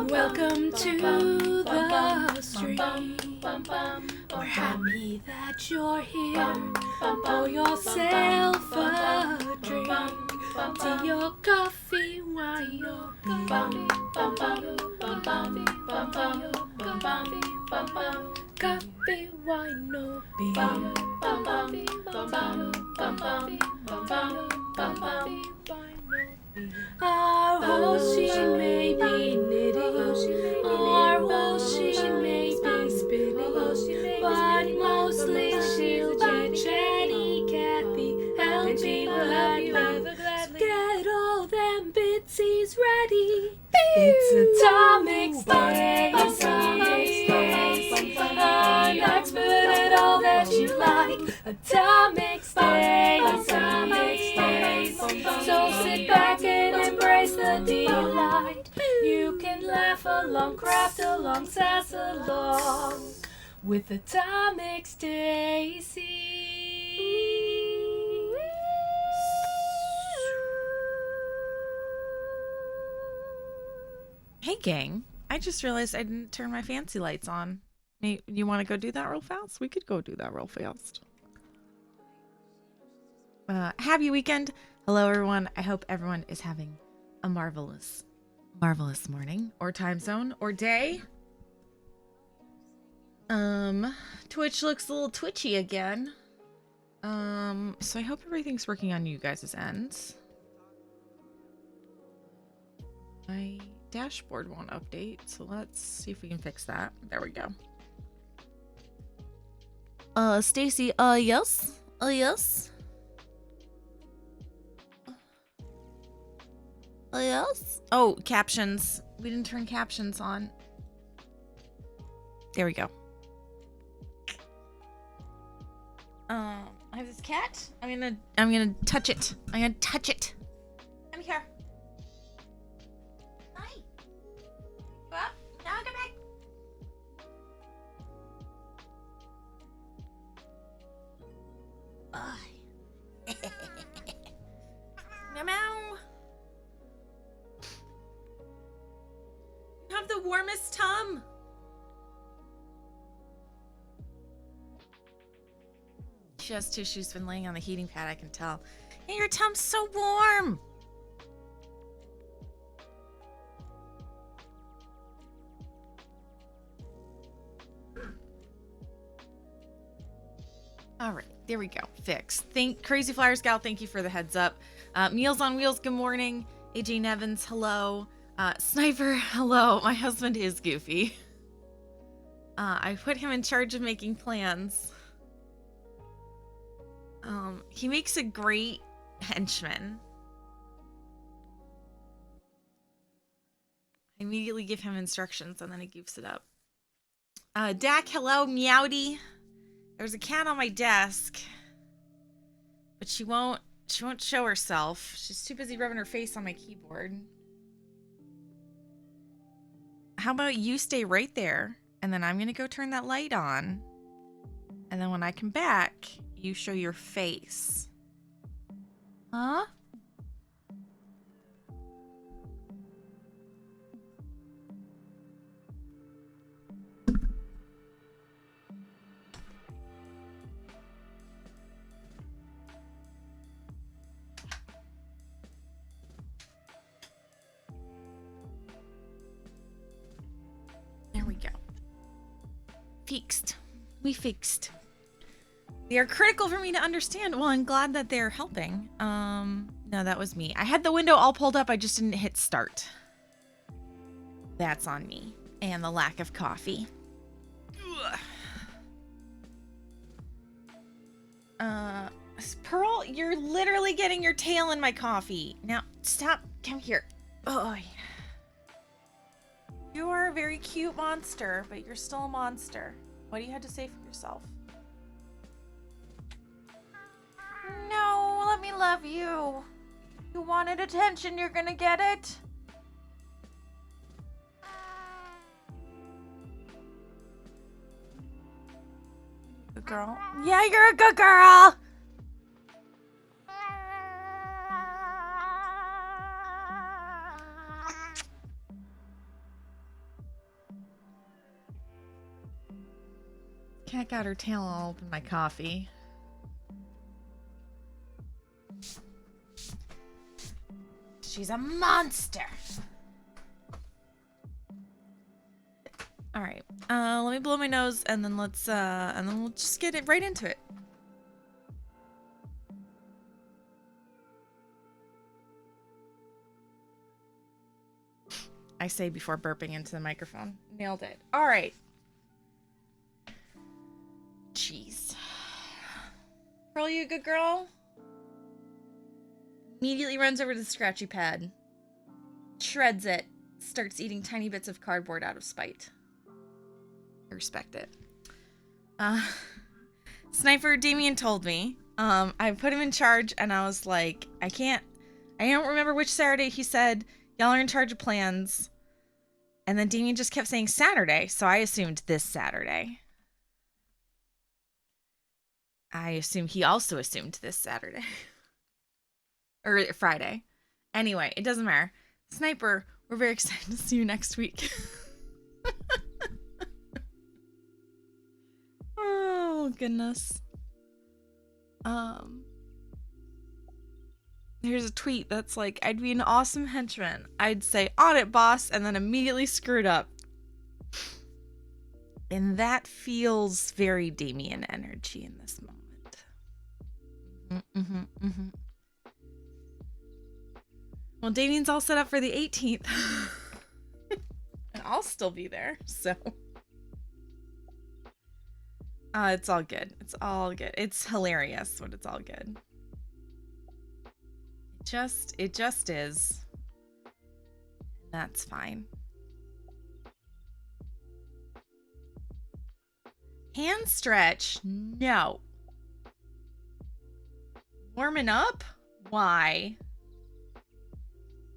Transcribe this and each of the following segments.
Welcome to the stream. We're happy that you're here. Pour yourself a drink. Tea or coffee, wine or beer. Coffee, wine or beer. Our host, she may be knitting, our host, she may be spinning, but mostly she'll be chatty Cathy, helping gladly. So get all them bitsies ready. It's AtomicS Days, an expert at all that you like. AtomicS Days, so sit back and embrace the delight. You can laugh along, craft along, sass along with AtomicS Days. Hey gang, I just realized I didn't turn my fancy lights on. You want to go do that real fast? We could go do that real fast. Happy weekend. Hello everyone. I hope everyone is having a marvelous morning or time zone or day. Twitch looks a little twitchy again. So I hope everything's working on you guys' ends. My dashboard won't update, so let's see if we can fix that. There we go. Stacy, yes? Yes? Yes? Oh, captions. We didn't turn captions on. There we go. I have this cat. I'm gonna touch it. I'm gonna touch it. Come here. Hi. Go up. Now come back. Meow meow. You have the warmest tum. She has too. She's been laying on the heating pad, I can tell. Hey, your tum's so warm. All right, there we go. Fixed. Crazy Flyer Scout, thank you for the heads up. Meals on Wheels, good morning. AJ Nevins, hello. Sniper, hello. My husband is goofy. I put him in charge of making plans. He makes a great henchman. I immediately give him instructions and then he goofs it up. Dak, hello. Meowdy. There's a cat on my desk, but she won't show herself. She's too busy rubbing her face on my keyboard. How about you stay right there, and then I'm going to go turn that light on. And then when I come back, you show your face. Huh? There we go. Fixed. We fixed. They are critical for me to understand. Well, I'm glad that they're helping. No, that was me. I had the window all pulled up. I just didn't hit start. That's on me. And the lack of coffee. Ugh. Pearl, you're literally getting your tail in my coffee. Now, stop. Come here. Oh. You are a very cute monster, but you're still a monster. What do you have to say for yourself? No, let me love you. You wanted attention, you're gonna get it. girl. Yeah, you're a good girl. Cat got her tail all up in my coffee. She's a monster. All right. Let me blow my nose and then and then we'll just get it right into it. I say before burping into the microphone. Nailed it. All right. Jeez. Pearl, you a good girl? Immediately runs over to the scratchy pad. Shreds it. Starts eating tiny bits of cardboard out of spite. I respect it. Sniper Damien told me. I put him in charge and I was like, I don't remember which Saturday he said, y'all are in charge of plans. And then Damien just kept saying Saturday, so I assumed this Saturday. I assume he also assumed this Saturday. Or Friday. Anyway, it doesn't matter. Sniper, we're very excited to see you next week. Oh, goodness. Here's a tweet that's like, I'd be an awesome henchman. I'd say, on it, boss, and then immediately screwed up. And that feels very Damien energy in this moment. Well, Damien's all set up for the 18th. And I'll still be there, so. It's all good. It's all good. It's hilarious, but it's all good. It just is. That's fine. Hand stretch? No. Warming up? Why?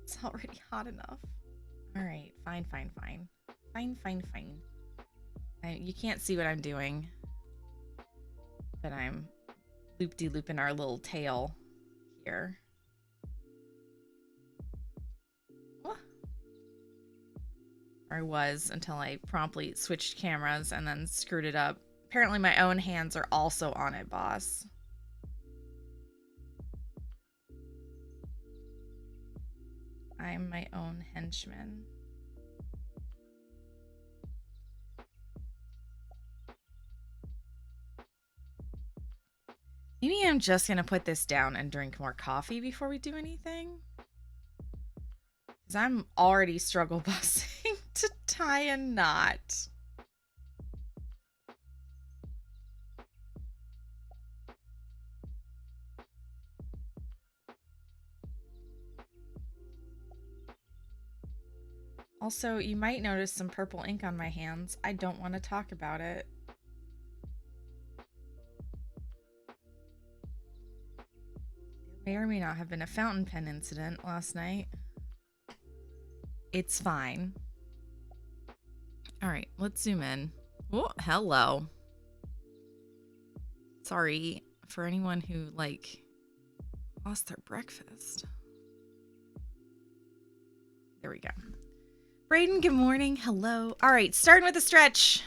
It's already hot enough. All right, fine. You can't see what I'm doing, but I'm loop-de-looping our little tail here. What? Or I was until I promptly switched cameras and then screwed it up. Apparently my own hands are also on it, boss. I'm my own henchman. Maybe I'm just gonna put this down and drink more coffee before we do anything. Because I'm already struggle busing to tie a knot. Also, you might notice some purple ink on my hands. I don't want to talk about it. There may or may not have been a fountain pen incident last night. It's fine. All right, let's zoom in. Oh, hello. Sorry for anyone who, like, lost their breakfast. There we go. Brayden, good morning. Hello. All right, starting with the stretch.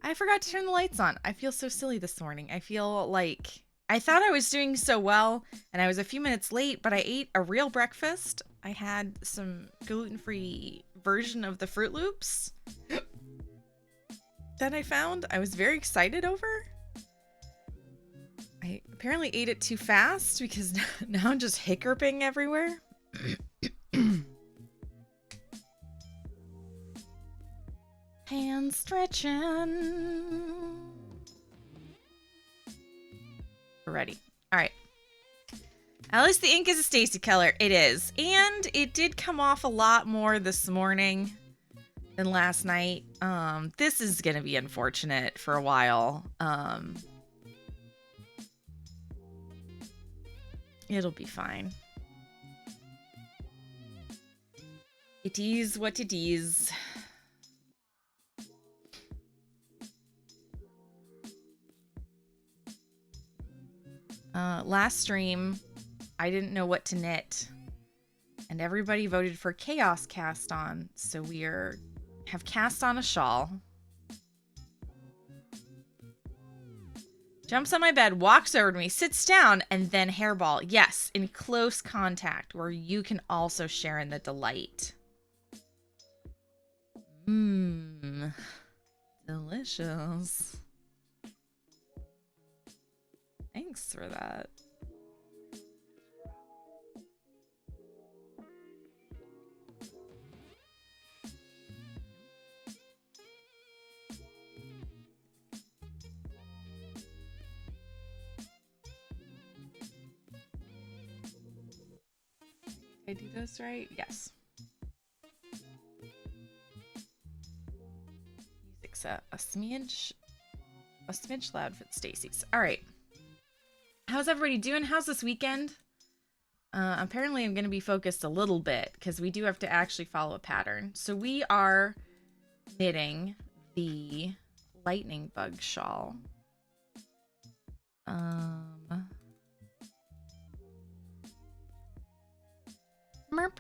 I forgot to turn the lights on. I feel so silly this morning. I feel like I thought I was doing so well and I was a few minutes late, but I ate a real breakfast. I had some gluten-free version of the Fruit Loops that I found. I was very excited over. I apparently ate it too fast because now I'm just hiccuping everywhere. Hand stretching. We're ready. All right. At least the ink is a Stacy color. It is. And it did come off a lot more this morning than last night. This is going to be unfortunate for a while. It'll be fine. It is what it is. Last stream, I didn't know what to knit, and everybody voted for Chaos Cast On, so have cast on a shawl. Jumps on my bed, walks over to me, sits down, and then hairball. Yes, in close contact, where you can also share in the delight. Mmm. Delicious. Thanks for that. Did I do this right? Yes. Music's a smidge loud for Stacy's. All right. How's everybody doing? How's this weekend? Apparently I'm going to be focused a little bit because we do have to actually follow a pattern. So we are knitting the lightning bug shawl. Merp.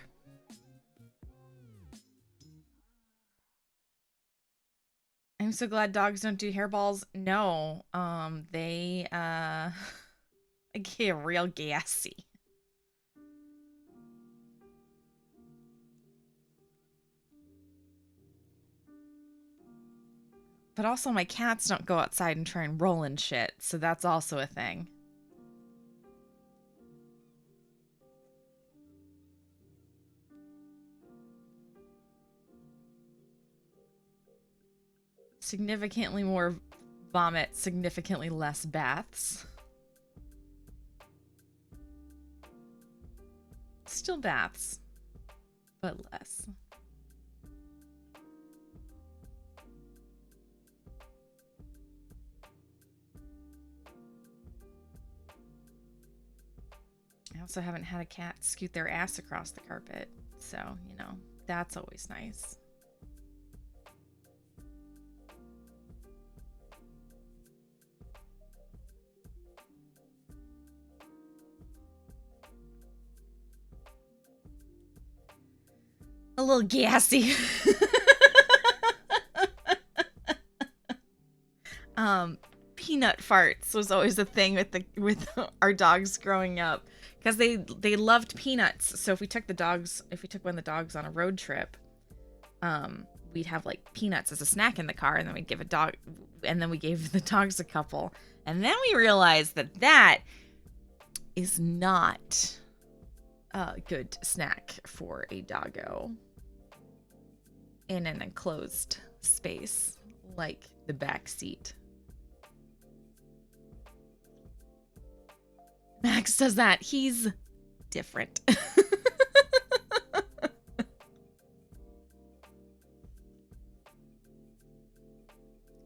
I'm so glad dogs don't do hairballs. No, they get real gassy. But also my cats don't go outside and try and roll in shit, so that's also a thing. Significantly more vomit, significantly less baths. Still baths, but less. I also haven't had a cat scoot their ass across the carpet, so, you know, that's always nice. A little gassy. Peanut farts was always a thing with our dogs growing up because they loved peanuts. So if we took one of the dogs on a road trip, we'd have like peanuts as a snack in the car, and then we gave the dogs a couple, and then we realized that is not a good snack for a doggo in an enclosed space like the back seat. Max does that. He's different.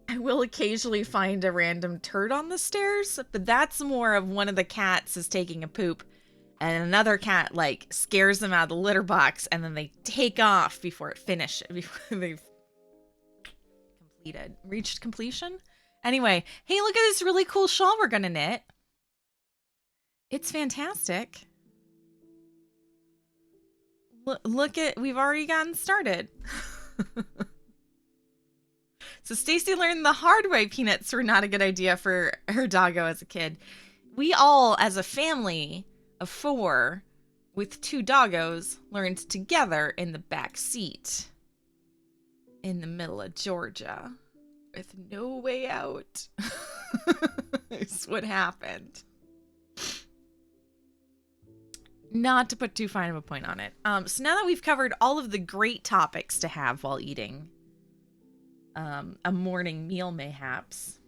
I will occasionally find a random turd on the stairs, but that's more of one of the cats is taking a poop and another cat like scares them out of the litter box and then they take off before they've reached completion. Anyway, hey, look at this really cool shawl we're gonna knit. It's fantastic. Look at, we've already gotten started. So Stacy learned the hard way peanuts were not a good idea for her doggo as a kid. We all, as a family of 4 with 2 doggos, learned together in the back seat in the middle of Georgia with no way out. It's what happened. Not to put too fine of a point on it. So now that we've covered all of the great topics to have while eating a morning meal mayhaps,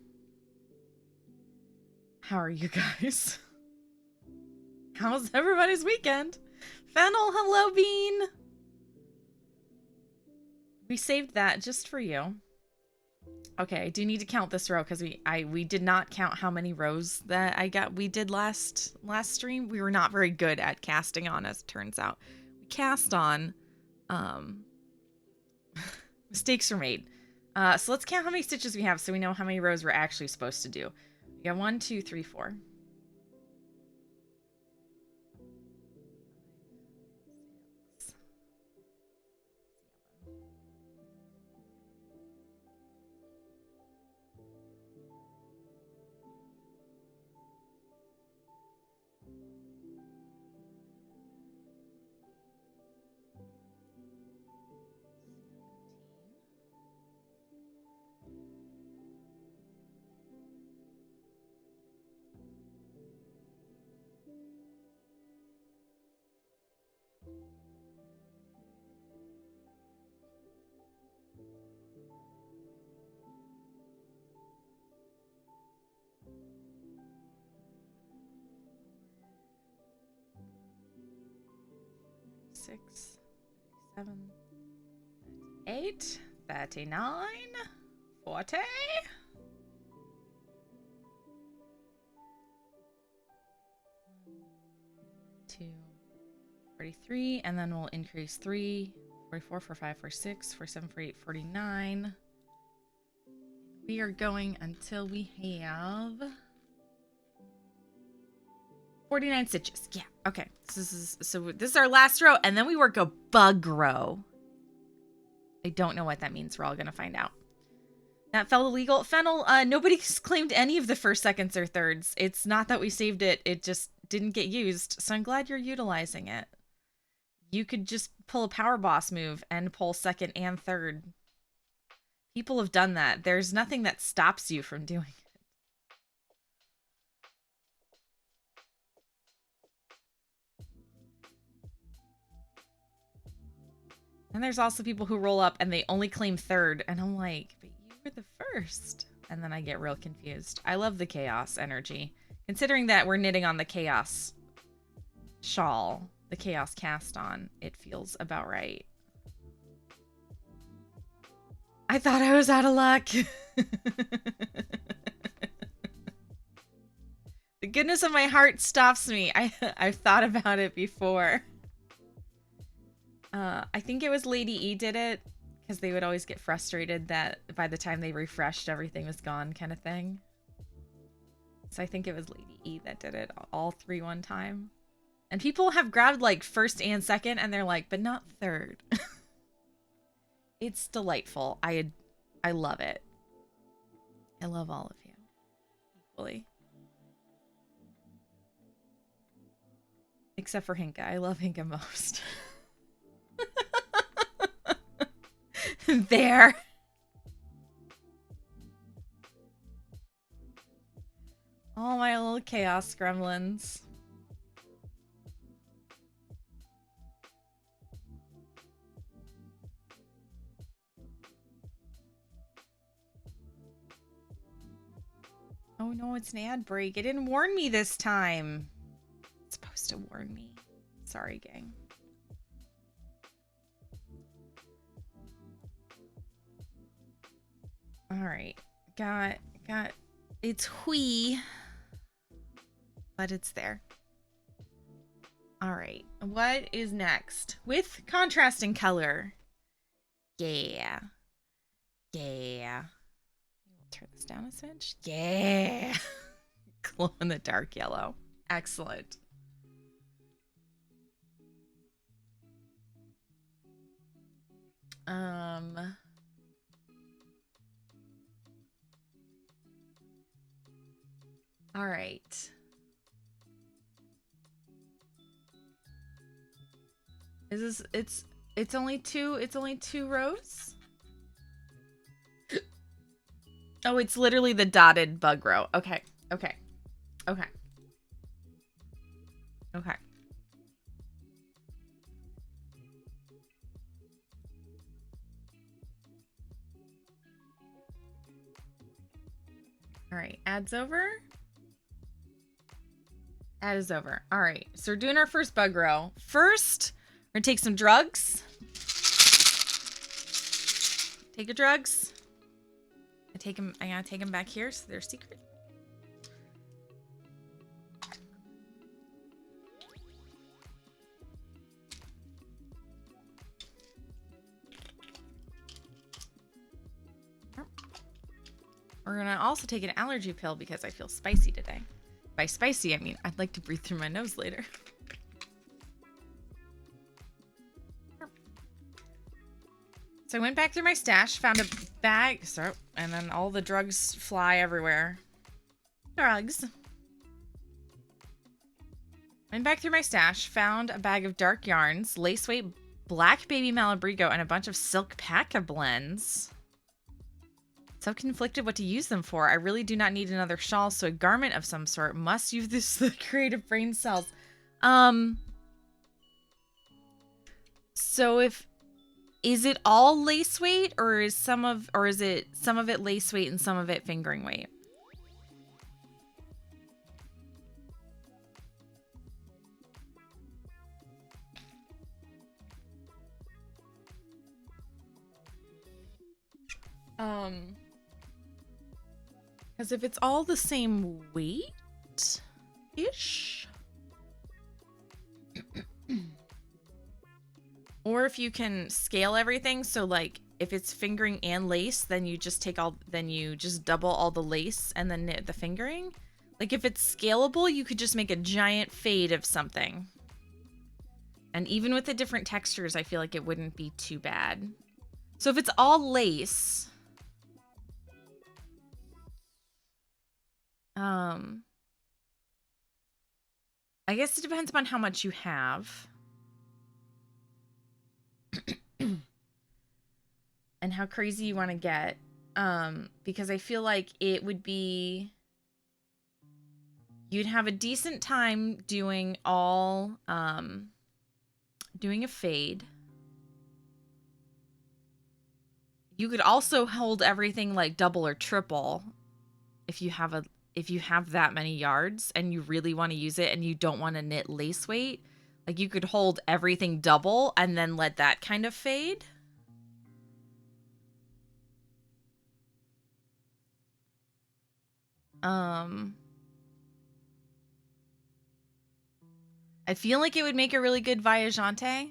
how are you guys? How's everybody's weekend? Fennel, hello, Bean. We saved that just for you. Okay, I do need to count this row because we did not count how many rows that we did last stream. We were not very good at casting on, as it turns out. We cast on Mistakes were made. So let's count how many stitches we have so we know how many rows we're actually supposed to do. We got 1, 2, 3, 4. 6, 7, 8, 39, 40. 2, 43, and then we'll increase 3, 44, 45, 46, 47, 48, 49. We are going until we have 49 stitches. Yeah, okay. So this is our last row, and then we work a bug row. I don't know what that means. We're all gonna find out. That felt illegal. Fennel, nobody's claimed any of the first, seconds, or thirds. It's not that we saved it. It just didn't get used. So I'm glad you're utilizing it. You could just pull a power boss move and pull second and third. People have done that. There's nothing that stops you from doing it. And there's also people who roll up and they only claim third. And I'm like, but you were the first. And then I get real confused. I love the chaos energy. Considering that we're knitting on the chaos shawl, the chaos cast on, it feels about right. I thought I was out of luck. The goodness of my heart stops me. I've thought about it before. I think it was Lady E did it because they would always get frustrated that by the time they refreshed, everything was gone kind of thing. So I think it was Lady E that did it all 3 one time. And people have grabbed like first and second and they're like, but not third. It's delightful. I love it. I love all of you equally. Except for Hinka. I love Hinka most. There. All my little chaos gremlins. Oh no, it's an ad break. It didn't warn me this time. It's supposed to warn me. Sorry, gang. All right, got it's hui, but it's there. All right, what is next? With contrasting color. Yeah. We'll turn this down a smidge. Yeah. Glow in the dark yellow. Excellent. All right. Is this it's only two rows? Oh, it's literally the dotted bug row. Okay. All right, ad's over. Ad is over. All right, so we're doing our first bug row. First, we're gonna take some drugs. Take your drugs. I gotta take them back here so they're secret. We're gonna also take an allergy pill because I feel spicy today. By spicy, I mean I'd like to breathe through my nose later. So I went back through my stash, found a bag, and then all the drugs fly everywhere. Drugs. Went back through my stash, found a bag of dark yarns, lace weight black baby Malabrigo, and a bunch of silk paca blends. So conflicted what to use them for. I really do not need another shawl, so a garment of some sort must use this the creative brain cells. So is it all lace weight, or is it some of it lace weight and some of it fingering weight? Because if it's all the same weight-ish, or if you can scale everything, so like if it's fingering and lace, then you just double all the lace and then knit the fingering. Like if it's scalable, you could just make a giant fade of something. And even with the different textures, I feel like it wouldn't be too bad. So if it's all lace, I guess it depends upon how much you have. And how crazy you want to get. Because I feel like it would be... You'd have a decent time doing all... doing a fade. You could also hold everything like double or triple if you have that many yards and you really want to use it and you don't want to knit lace weight. Like you could hold everything double and then let that kind of fade. I feel like it would make a really good voyagante.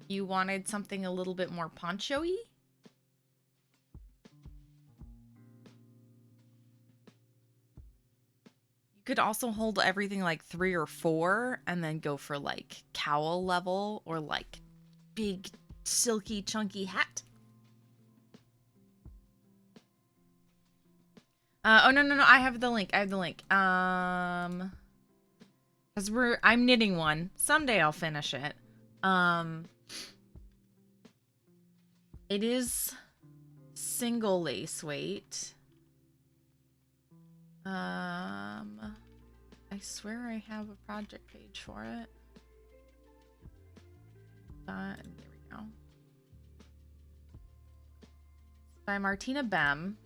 You wanted something a little bit more poncho-y? You could also hold everything like 3 or 4 and then go for like cowl level or like big silky chunky hat. Oh no, I have the link. Cause I'm knitting one. Someday I'll finish it. It is single lace weight. I swear I have a project page for it. There we go. It's by Martina Bem.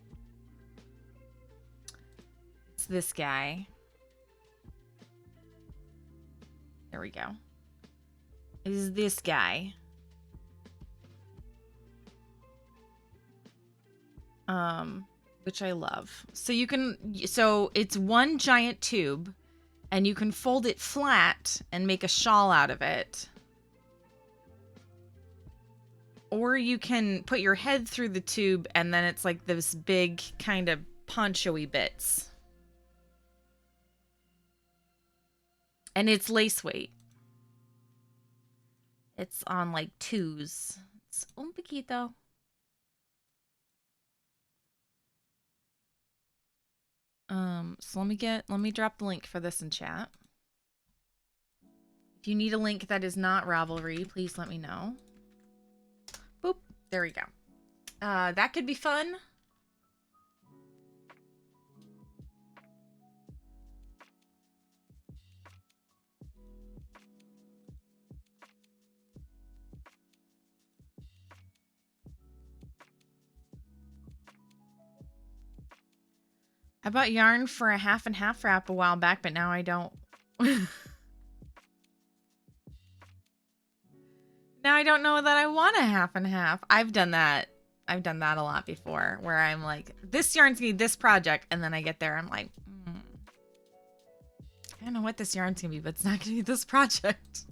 It's this guy. There we go. It is this guy. Which I love. So it's one giant tube and you can fold it flat and make a shawl out of it. Or you can put your head through the tube and then it's like this big kind of poncho-y bits. And it's lace weight. It's on like 2s. It's un poquito. So let me drop the link for this in chat. If you need a link that is not Ravelry, please let me know. Boop. There we go. That could be fun. I bought yarn for a half and half wrap a while back, but now I don't. Now I don't know that I want a half and half. I've done that. I've done that a lot before, where I'm like, this yarn's gonna be this project, and then I get there, I'm like, I don't know what this yarn's gonna be, but it's not gonna be this project.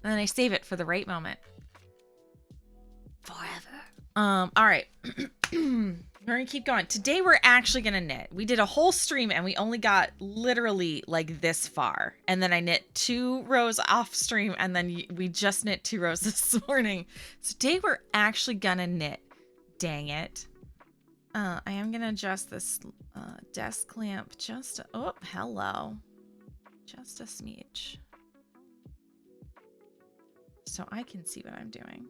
And then I save it for the right moment. All right. We're gonna keep going. Today we're actually gonna knit. We did a whole stream and we only got literally like this far. And then I knit 2 rows off stream and then we just knit 2 rows this morning. So today we're actually gonna knit. Dang it. I am gonna adjust this desk clamp just oh, hello. Just a smidge. So I can see what I'm doing.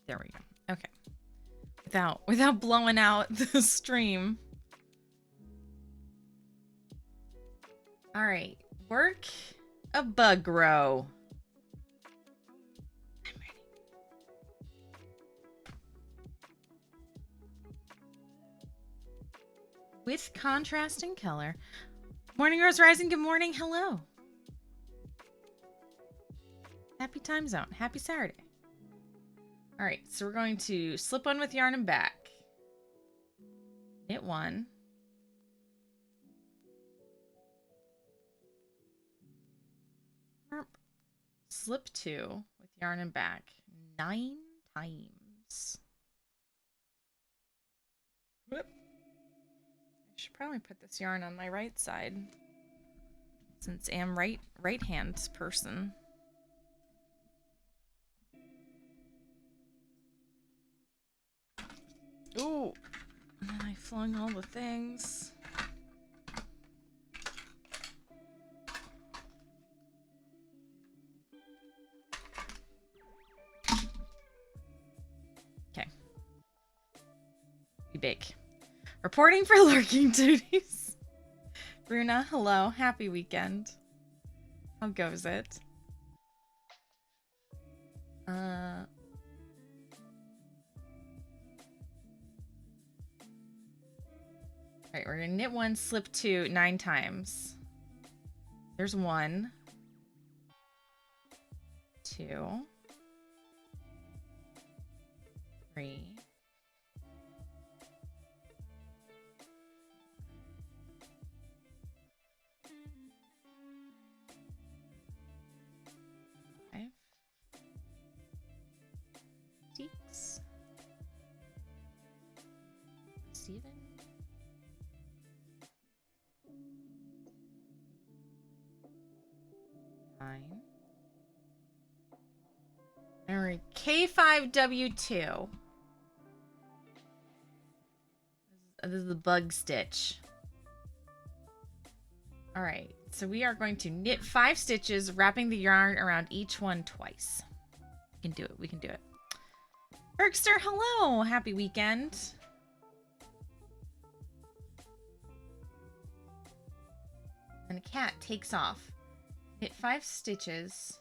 There we go. Okay. Without blowing out the stream. All right. Work a bug row. I'm ready. With contrasting color. Morning Rose Rising. Good morning. Hello. Happy time zone. Happy Saturday. All right, so we're going to slip one with yarn and back. Knit 1. Slip 2 with yarn and back 9 times. Whoop. I should probably put this yarn on my right side since I'm right hand person. Ooh, and then I flung all the things. Okay. Be big. Reporting for lurking duties. Bruna, hello. Happy weekend. How goes it? Alright, we're gonna knit 1, slip 2, 9 times. There's 1, 2, 3, 5, 6, 7, 9. And we're K5W2. This is the bug stitch. All right, so we are going to knit 5 stitches, wrapping the yarn around each one twice. We can do it. We can do it. Bergster, hello. Happy weekend. And the cat takes off. Knit 5 stitches.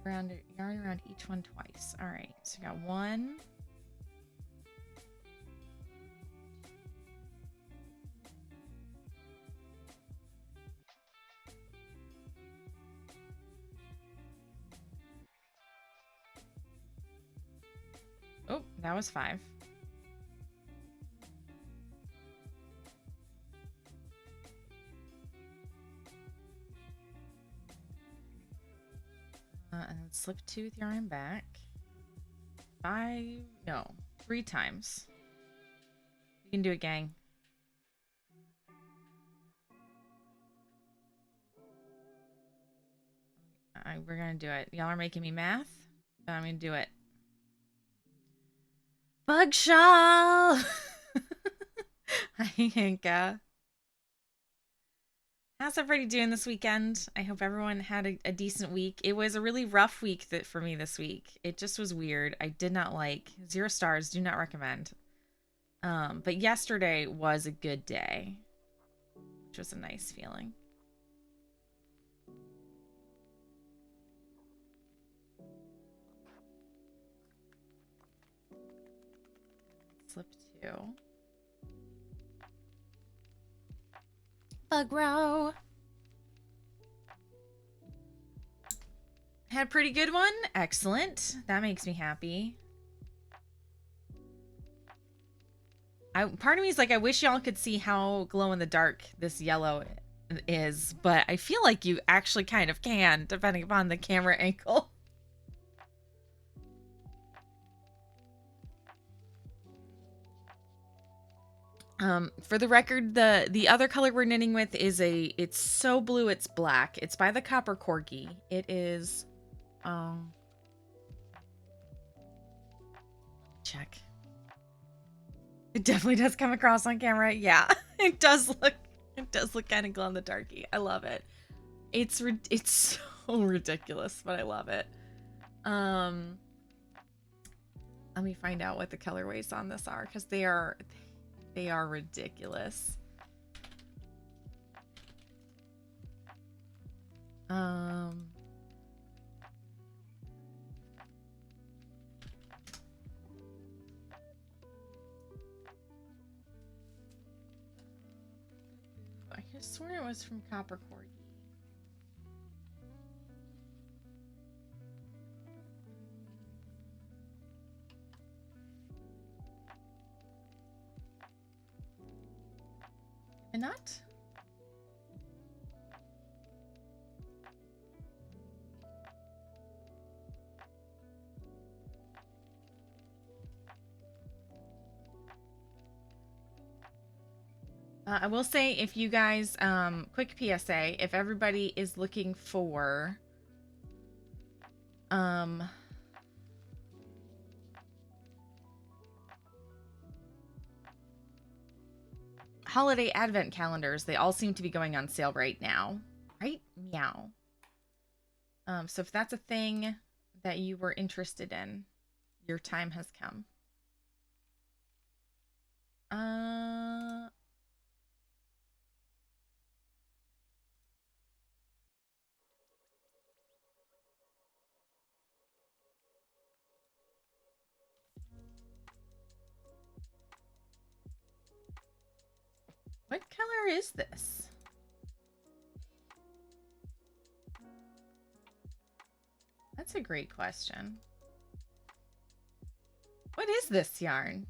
Yarn around each one twice. All right, so we got 1. Oh, that was 5. And then slip 2 with yarn back. 3 times. We can do it, gang. We're gonna do it. Y'all are making me math, but I'm gonna do it. Bug shawl! Hi, Hanka. How's everybody doing this weekend? I hope everyone had a decent week. It was a really rough week for me this week. It just was weird. I did not like. 0 stars. Do not recommend. But yesterday was a good day, which was a nice feeling. Slip 2. Bug row. Had a pretty good one. Excellent. That makes me happy. Part of me is like, I wish y'all could see how glow in the dark this yellow is, but I feel like you actually kind of can, depending upon the camera angle. For the record, the other color we're knitting with is it's so blue it's black. It's by the Copper Corgi. It is, check. It definitely does come across on camera. Yeah, it does look kind of glow in the darky. I love it. It's so ridiculous, but I love it. Let me find out what the colorways on this are, because they are ridiculous. I could have sworn it was from Copper Corgi. And not? I will say, if you guys, quick PSA, if everybody is looking for, holiday advent calendars, they all seem to be going on sale right now. Right? Meow. So if that's a thing that you were interested in, your time has come. What color is this? That's a great question. What is this yarn?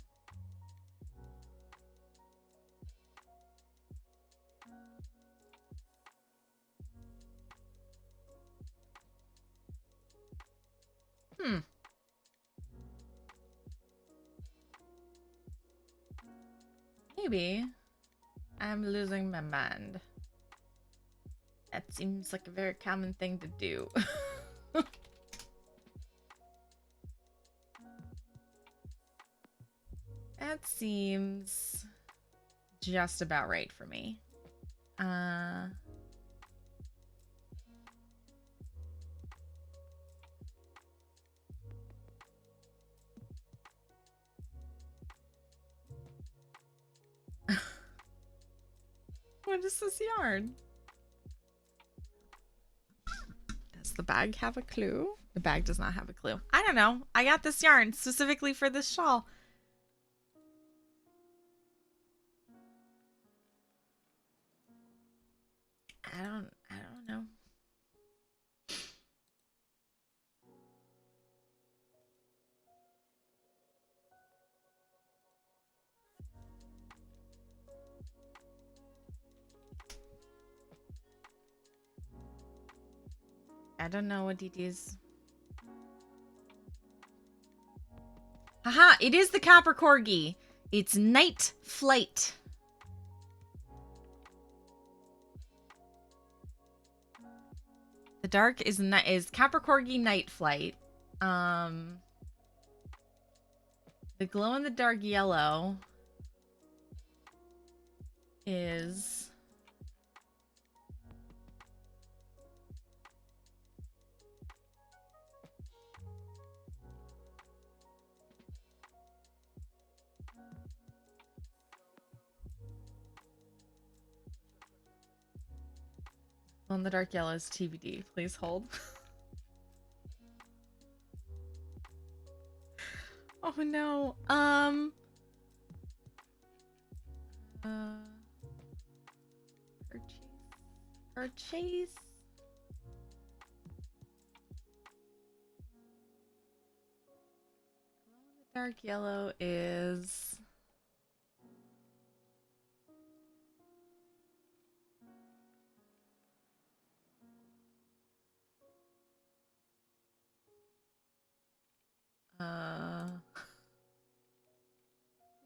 Maybe I'm losing my mind. That seems like a very common thing to do. That seems just about right for me. What is this yarn? Does the bag have a clue? The bag does not have a clue. I don't know. I got this yarn specifically for this shawl. I don't know. I don't know what it is. Haha, it is the Copper Corgi. It's Night Flight. The dark is Copper Corgi Night Flight. The glow in the dark yellow is glow in the dark yellow is TBD. Please hold. Oh no. Purchase. Dark yellow is...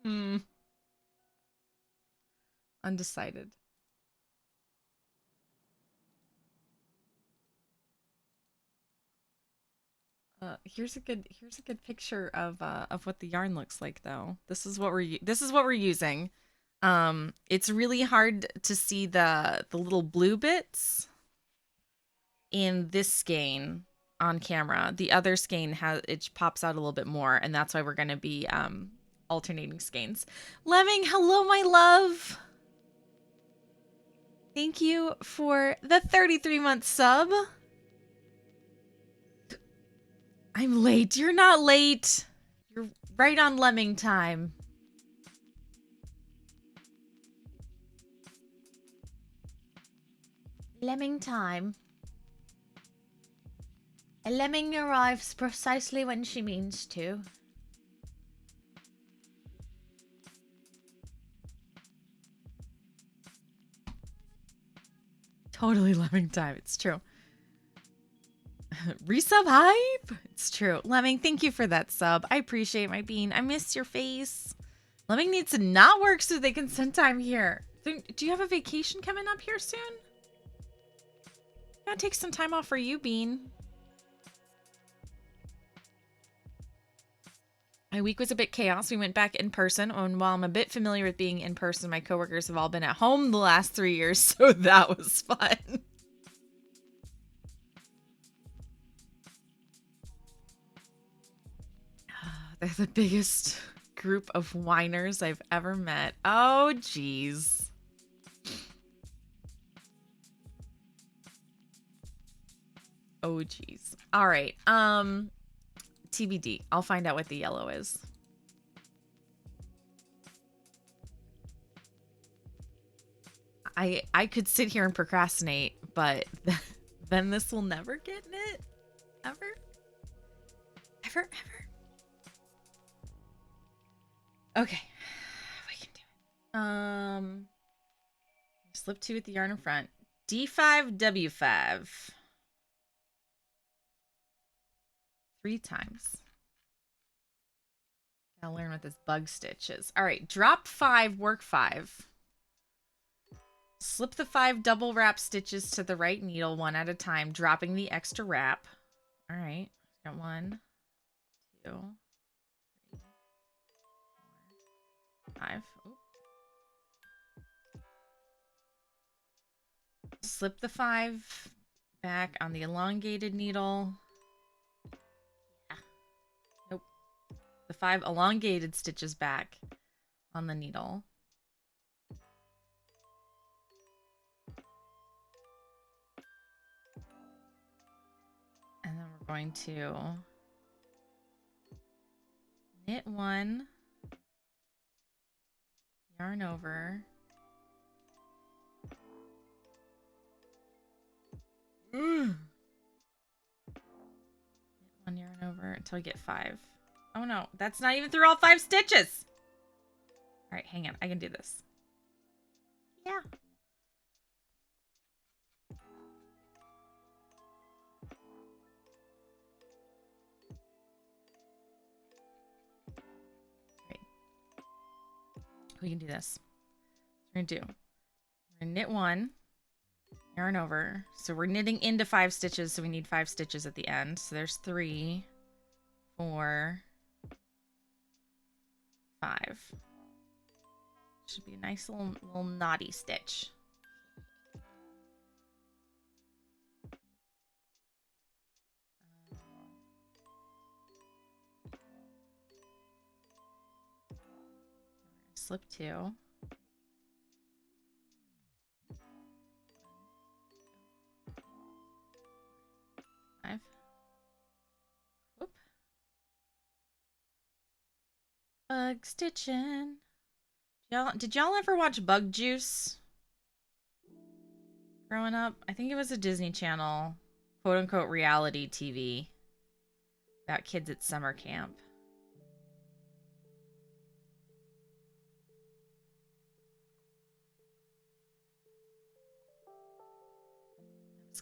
Hmm. Undecided. Here's a good picture of what the yarn looks like though. This is what we're using. It's really hard to see the little blue bits in this skein on camera. The other skein has it pops out a little bit more, and that's why we're gonna be alternating skeins. Lemming, hello my love. Thank you for the 33-month sub. I'm late. You're not late. You're right on lemming time. Lemming time. A lemming arrives precisely when she means to. Totally lemming time. It's true. Resub hype? It's true. Lemming, thank you for that sub. I appreciate my bean. I miss your face. Lemming needs to not work so they can spend time here. Do you have a vacation coming up here soon? Gotta take some time off for you, Bean. My week was a bit chaos. We went back in person, and while I'm a bit familiar with being in person, my coworkers have all been at home the last 3 years, so that was fun. They're the biggest group of whiners I've ever met. Oh, jeez. Oh, jeez. All right. TBD. I'll find out what the yellow is. I could sit here and procrastinate, but then this will never get knit. Ever. Ever, ever. Okay. We can do it. Slip 2 with the yarn in front. D5, W5. 3 times. Gotta learn what this bug stitch is. All right, drop 5, work 5. Slip the 5 double wrap stitches to the right needle 1 at a time, dropping the extra wrap. All right, got 1, 2, 3, 4, 5. Oop. Slip the 5 back on the elongated needle. Yeah. Nope. The 5 elongated stitches back on the needle. And then we're going to knit 1, yarn over. Knit 1 yarn over until we get 5. Oh no, that's not even through all 5 stitches. All right, hang on. I can do this. Yeah. Great. We can do this. We're gonna knit 1, yarn over. So we're knitting into 5 stitches, so we need 5 stitches at the end. So there's 3, 4, 5. Should be a nice little knotty stitch. Slip 2. 5. Whoop. Bug stitching. Did y'all ever watch Bug Juice growing up? I think it was a Disney Channel, quote unquote reality TV about kids at summer camp.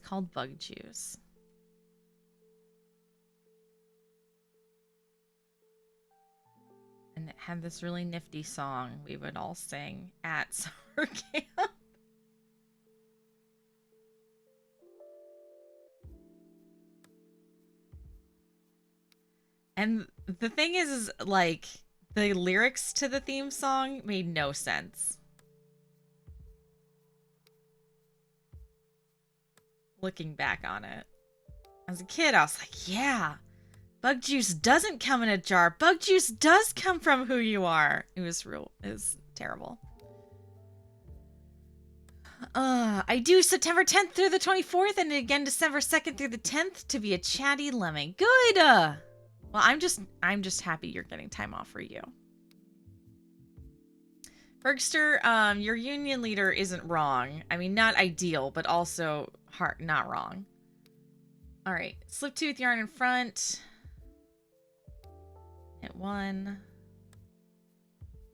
called Bug Juice. And it had this really nifty song we would all sing at summer camp. And the thing is like, the lyrics to the theme song made no sense. Looking back on it. As a kid, I was like, yeah, bug juice doesn't come in a jar. Bug juice does come from who you are. It was terrible. I do September 10th through the 24th and again December 2nd through the 10th to be a chatty lemming. Good. Well, I'm just happy you're getting time off for you. Bergster, your union leader isn't wrong. I mean, not ideal, but also not wrong. All right, slip tooth yarn in front. Hit 1.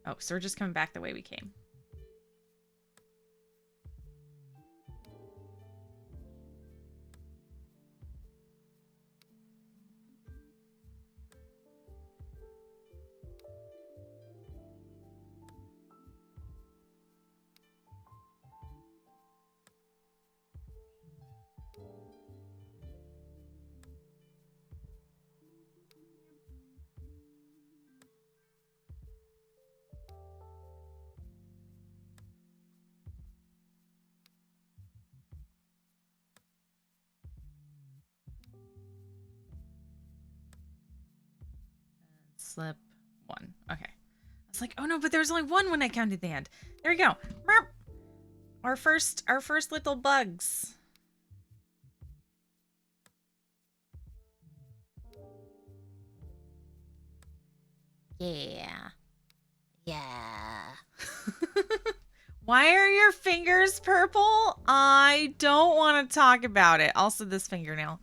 Oh, so we're just coming back the way we came. Slip 1. Okay. I was like, oh no, but there's only 1 when I counted the hand. There we go. Merp. Our first little bugs. Yeah. Yeah. Why are your fingers purple? I don't want to talk about it. Also, this fingernail.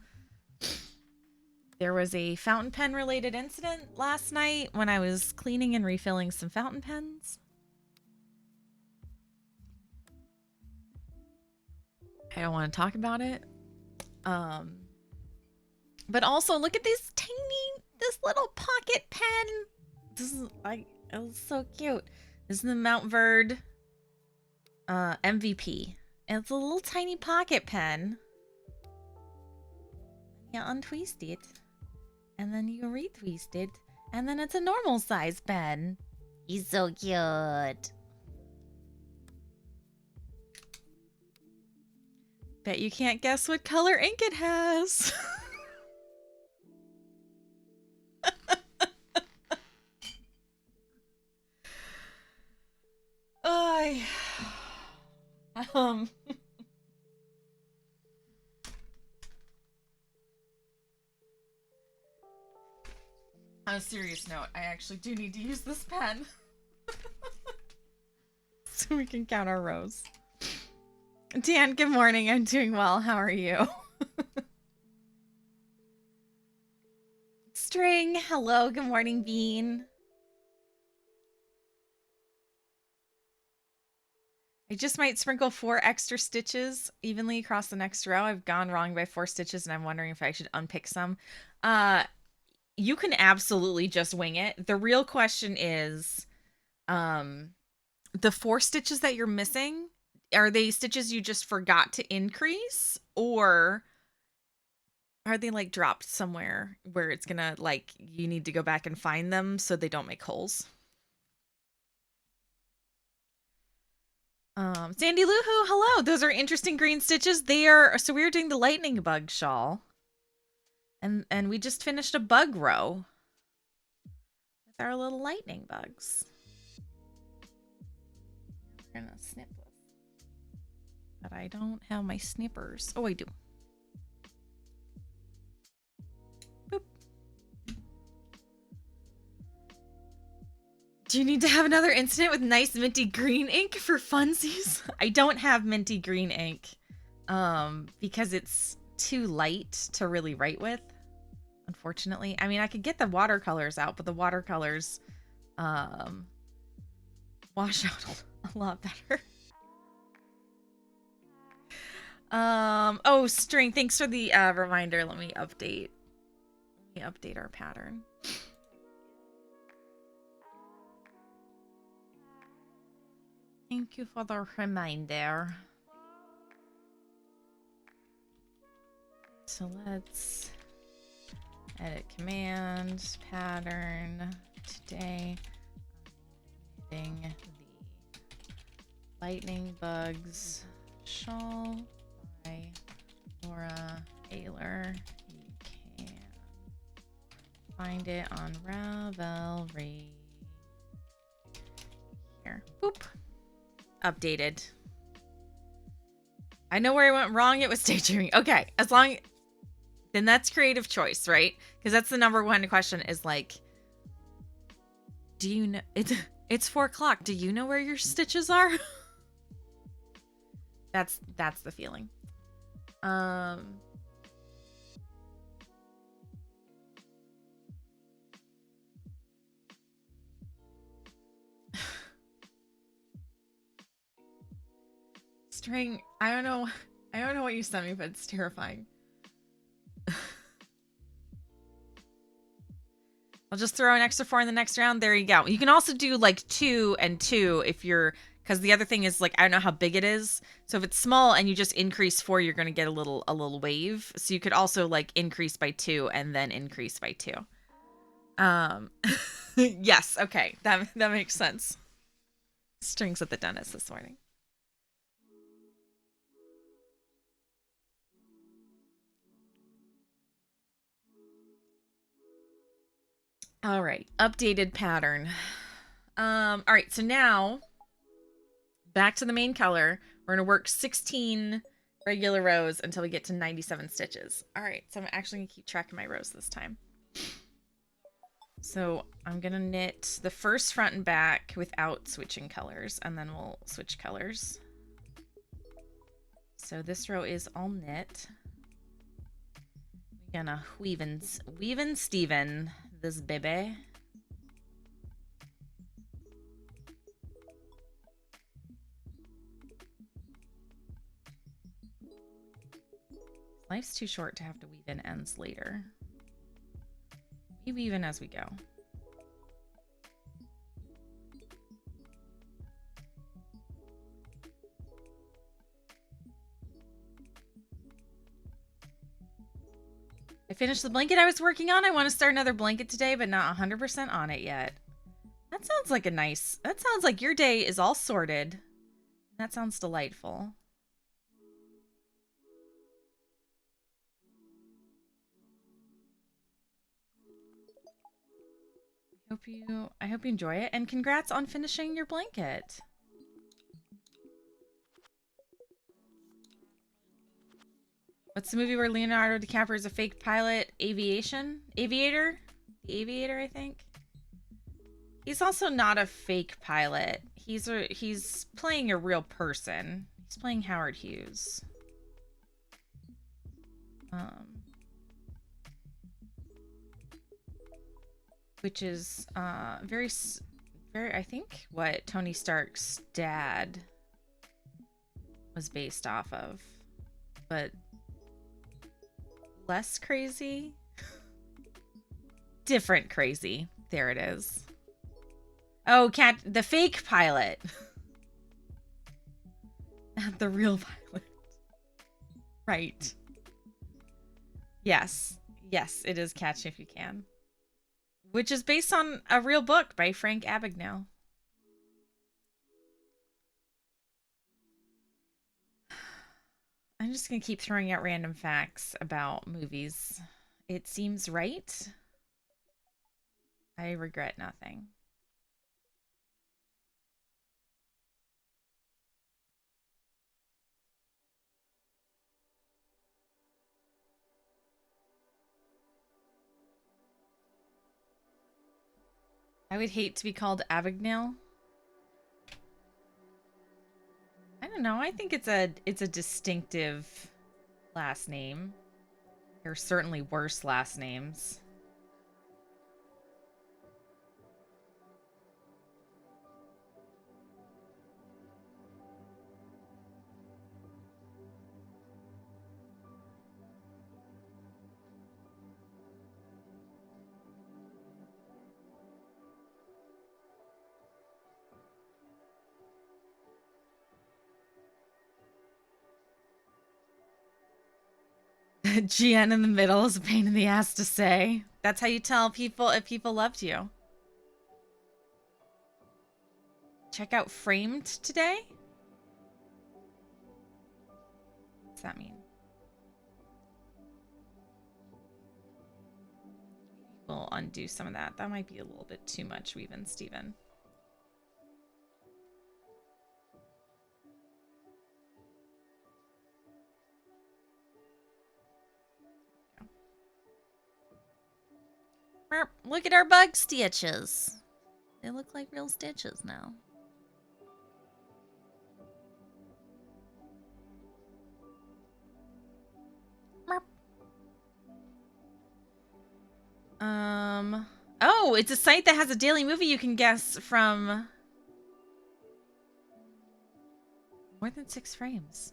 There was a fountain pen related incident last night when I was cleaning and refilling some fountain pens. I don't want to talk about it. But also look at this little pocket pen. This is it's so cute. This is the Mount Verde MVP. And it's a little tiny pocket pen. You untwist it. And then you retwist it. And then it's a normal size pen. He's so cute. Bet you can't guess what color ink it has. On a serious note, I actually do need to use this pen. So we can count our rows. Dan, good morning. I'm doing well. How are you? String, hello. Good morning, Bean. I just might sprinkle 4 extra stitches evenly across the next row. I've gone wrong by 4 stitches, and I'm wondering if I should unpick some. You can absolutely just wing it. The real question is, the 4 stitches that you're missing, are they stitches you just forgot to increase, or are they like dropped somewhere where it's gonna like you need to go back and find them so they don't make holes? Sandy Luhu, hello. Those are interesting green stitches. So we were doing the lightning bug shawl. And we just finished a bug row with our little lightning bugs. We're gonna snip this. But I don't have my snippers. Oh, I do. Boop. Do you need to have another incident with nice minty green ink for funsies? I don't have minty green ink because it's too light to really write with, unfortunately. I mean, I could get the watercolors out, but the watercolors wash out a lot better. Oh, string, thanks for the reminder. Let me update our pattern. Thank you for the reminder. So let's edit command pattern today. I'm knitting the lightning bugs shawl by Laura Ayler. You can find it on Ravelry. Here, boop. Updated. I know where I went wrong. It was daydreaming. Okay, as long, then that's creative choice, right? Because that's the number one question is like, do you know it's 4 o'clock. Do you know where your stitches are? That's the feeling. String, I don't know what you sent me, but it's terrifying. I'll just throw an extra 4 in the next round. There you go. You can also do like 2 and 2 if you're, because the other thing is like, I don't know how big it is. So if it's small and you just increase 4, you're going to get a little wave. So you could also like increase by 2 and then increase by 2. Yes. Okay. That makes sense. Strings at the dentist this morning. All right, updated pattern. All right, so now back to the main color. We're gonna work 16 regular rows until we get to 97 stitches. All right, so I'm actually gonna keep track of my rows this time. So I'm gonna knit the first front and back without switching colors, and then we'll switch colors. So this row is all knit. We're gonna weave and Steven this baby. Life's too short to have to weave in ends later. We weave in as we go. I finished the blanket I was working on. I want to start another blanket today, but not 100% on it yet. That sounds like that sounds like your day is all sorted. That sounds delightful. I hope you enjoy it, and congrats on finishing your blanket. What's the movie where Leonardo DiCaprio is a fake pilot? Aviator? The Aviator, I think. He's also not a fake pilot. He's playing a real person. He's playing Howard Hughes. Which is very, I think what Tony Stark's dad was based off of, but less crazy. Different crazy. There it is. Oh, the fake pilot. Not the real pilot. Right. Yes. Yes, it is Catch If You Can. Which is based on a real book by Frank Abagnale. I'm just going to keep throwing out random facts about movies. It seems right. I regret nothing. I would hate to be called Abagnale. I don't know. I think it's a distinctive last name. There are certainly worse last names. GN in the middle is a pain in the ass to say. That's how you tell people if people loved you. Check out Framed today? What's that mean? We'll undo some of that. That might be a little bit too much, Weavin' Steven. Look at our bug stitches. They look like real stitches now. Oh, it's a site that has a daily movie you can guess from more than 6 frames.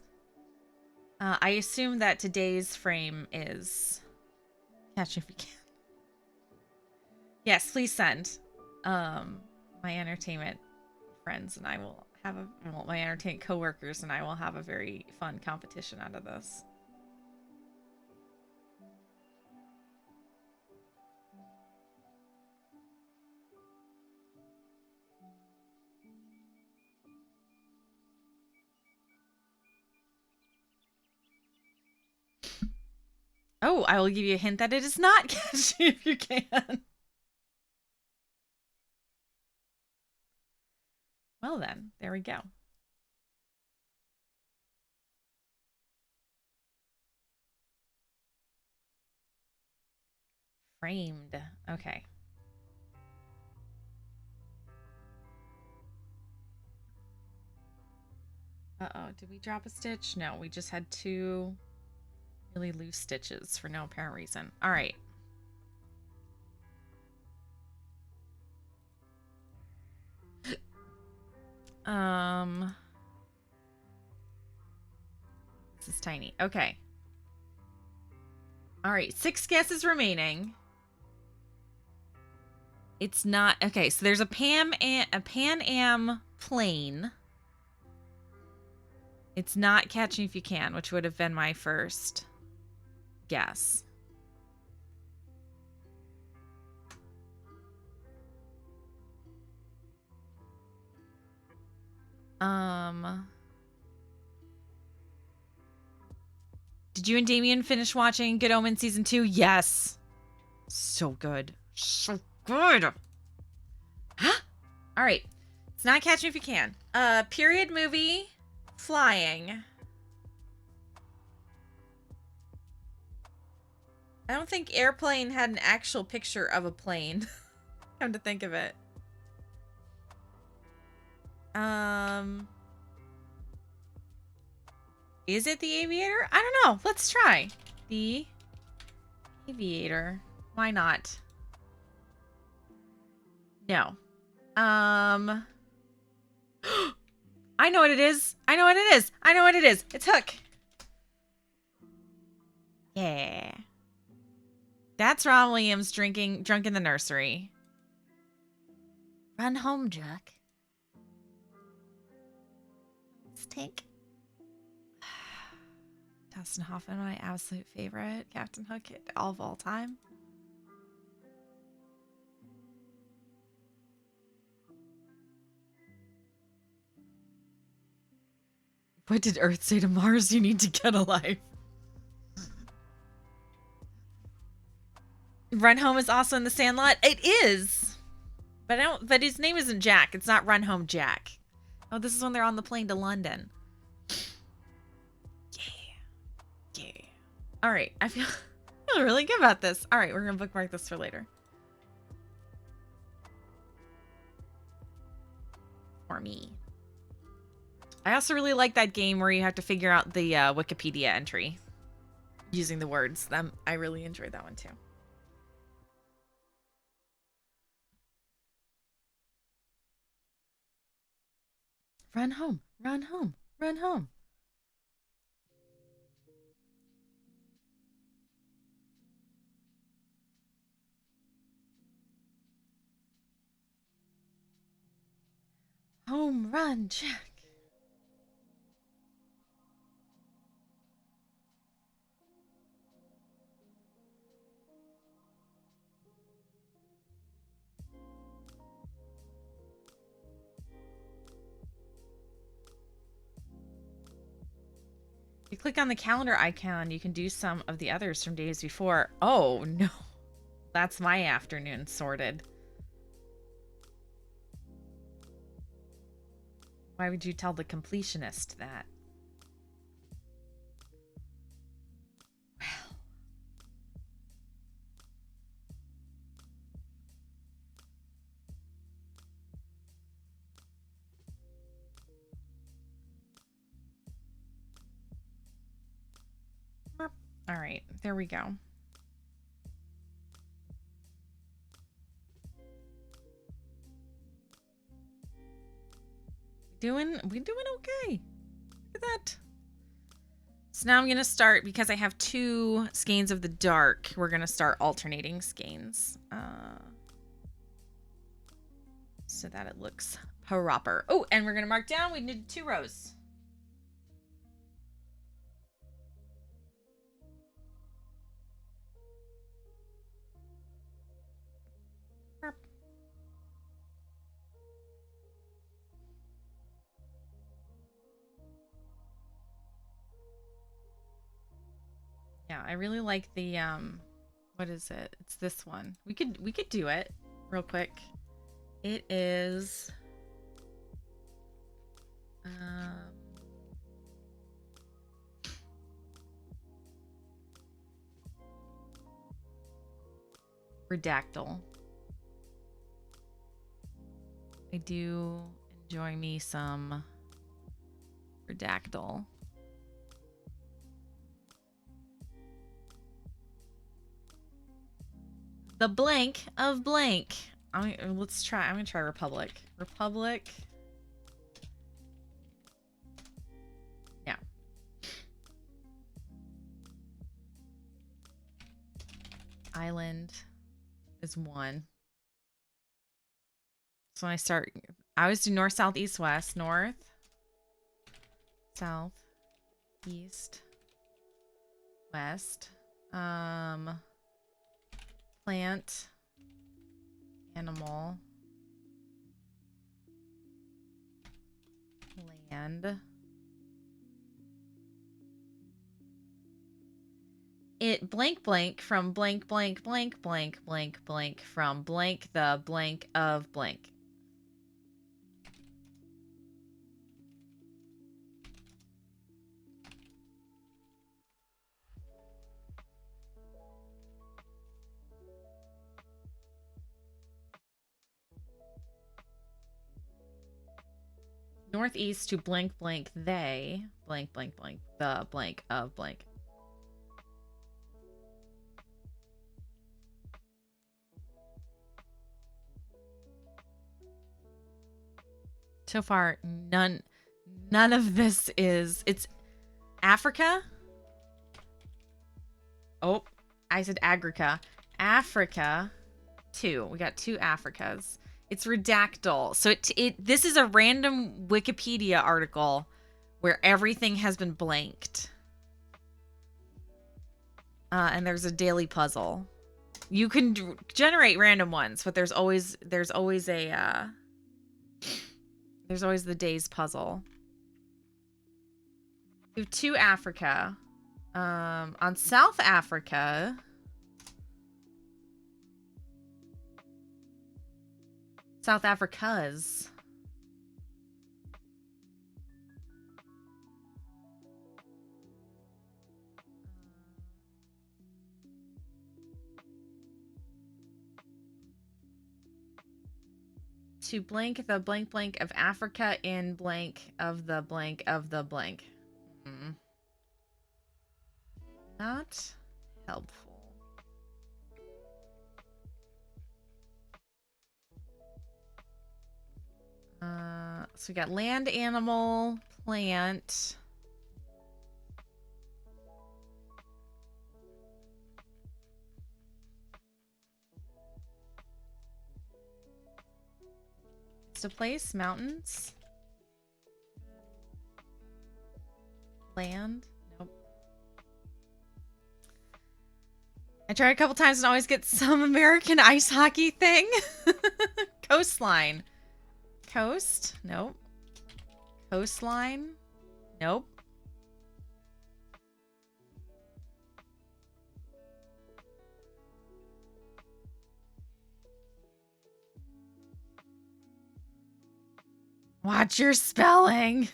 I assume that today's frame is Catch If You Can. Yes, please send. My entertainment friends and I will have my entertainment coworkers and I will have a very fun competition out of this. Oh, I will give you a hint that it is not Catch If You Can. Well then, there we go. Framed. Okay. Uh-oh, did we drop a stitch? No, we just had 2 really loose stitches for no apparent reason. All right. This is tiny. Okay. All right, 6 guesses remaining. It's not okay. So there's a Pan Am plane. It's not Catch Me If You Can, which would have been my first guess. Did you and Damien finish watching Good Omens season 2? Yes. So good. So good. Huh? All right. It's not Catch Me If You Can. Period movie, flying. I don't think Airplane had an actual picture of a plane. Come to think of it. Is it The Aviator? I don't know. Let's try. The Aviator. Why not? No. I know what it is. I know what it is. I know what it is. It's Hook. Yeah. That's Ron Williams drunk in the nursery. Run home, Jack. Stink. Dustin Hoffman, my absolute favorite Captain Hook of all time. What did Earth say to Mars? You need to get a life. Run Home is also in The Sandlot. It is, but I don't. But his name isn't Jack. It's not Run Home Jack. Oh, this is when they're on the plane to London. Yeah. All right, I feel really good about this. All right, we're gonna bookmark this for later. For me. I also really like that game where you have to figure out the Wikipedia entry using the words. I really enjoyed that one too. Run home, run home, run home. Home run, Jack. click on the calendar icon, you can do some of the others from days before. Oh, no. That's my afternoon sorted. Why would you tell the completionist that? Well. All right, there we go. We doing okay. Look at that. So now I'm going to start, because I have 2 skeins of the dark, we're going to start alternating skeins. So that it looks proper. Oh, and we're going to mark down, we need 2 rows. Yeah, I really like the what is it? It's this one. We could do it real quick. It is redactyl. I do enjoy me some redactyl. The blank of blank. Let's try. I'm gonna try Republic. Republic. Yeah. Island is 1. So when I always do north, south, east, west. North, south, east, west. Plant, animal, land. It blank blank from blank blank blank blank blank blank from blank the blank of blank. Northeast to blank blank they blank blank blank the blank of blank. So far, none of this is. It's Africa. Oh, I said Agrica. Africa 2. We got 2 Africas. It's redactyl. So this is a random Wikipedia article where everything has been blanked. And there's a daily puzzle. You can generate random ones, but there's always the day's puzzle. We have 2 Africa. On South Africa, South Africa's. To blank the blank blank of Africa in blank of the blank of the blank. Not helpful. So we got land, animal, plant. It's a place, mountains. Land. Nope. I tried a couple times and always get some American ice hockey thing. Coastline. Coast. Nope. Coastline. Nope. Watch your spelling.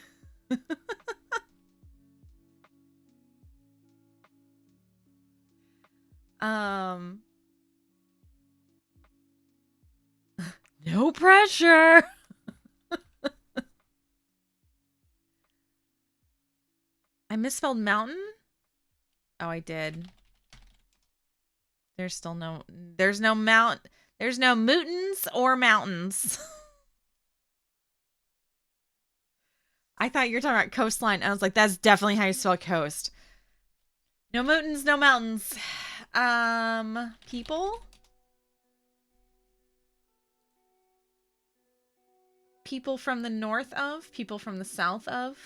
No pressure. I misspelled mountain? Oh, I did. There's no mountains or mountains. I thought you were talking about coastline. I was like, that's definitely how you spell coast. No mountains, no mountains. People? People from the north of? People from the south of?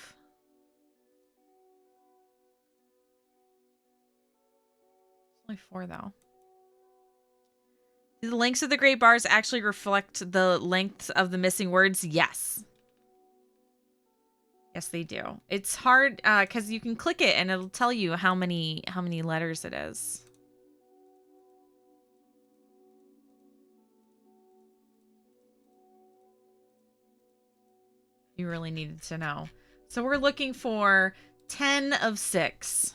Only 4 though. Do the lengths of the gray bars actually reflect the lengths of the missing words? Yes. Yes, they do. It's hard because you can click it and it'll tell you how many letters it is. You really needed to know. So we're looking for 10 of 6.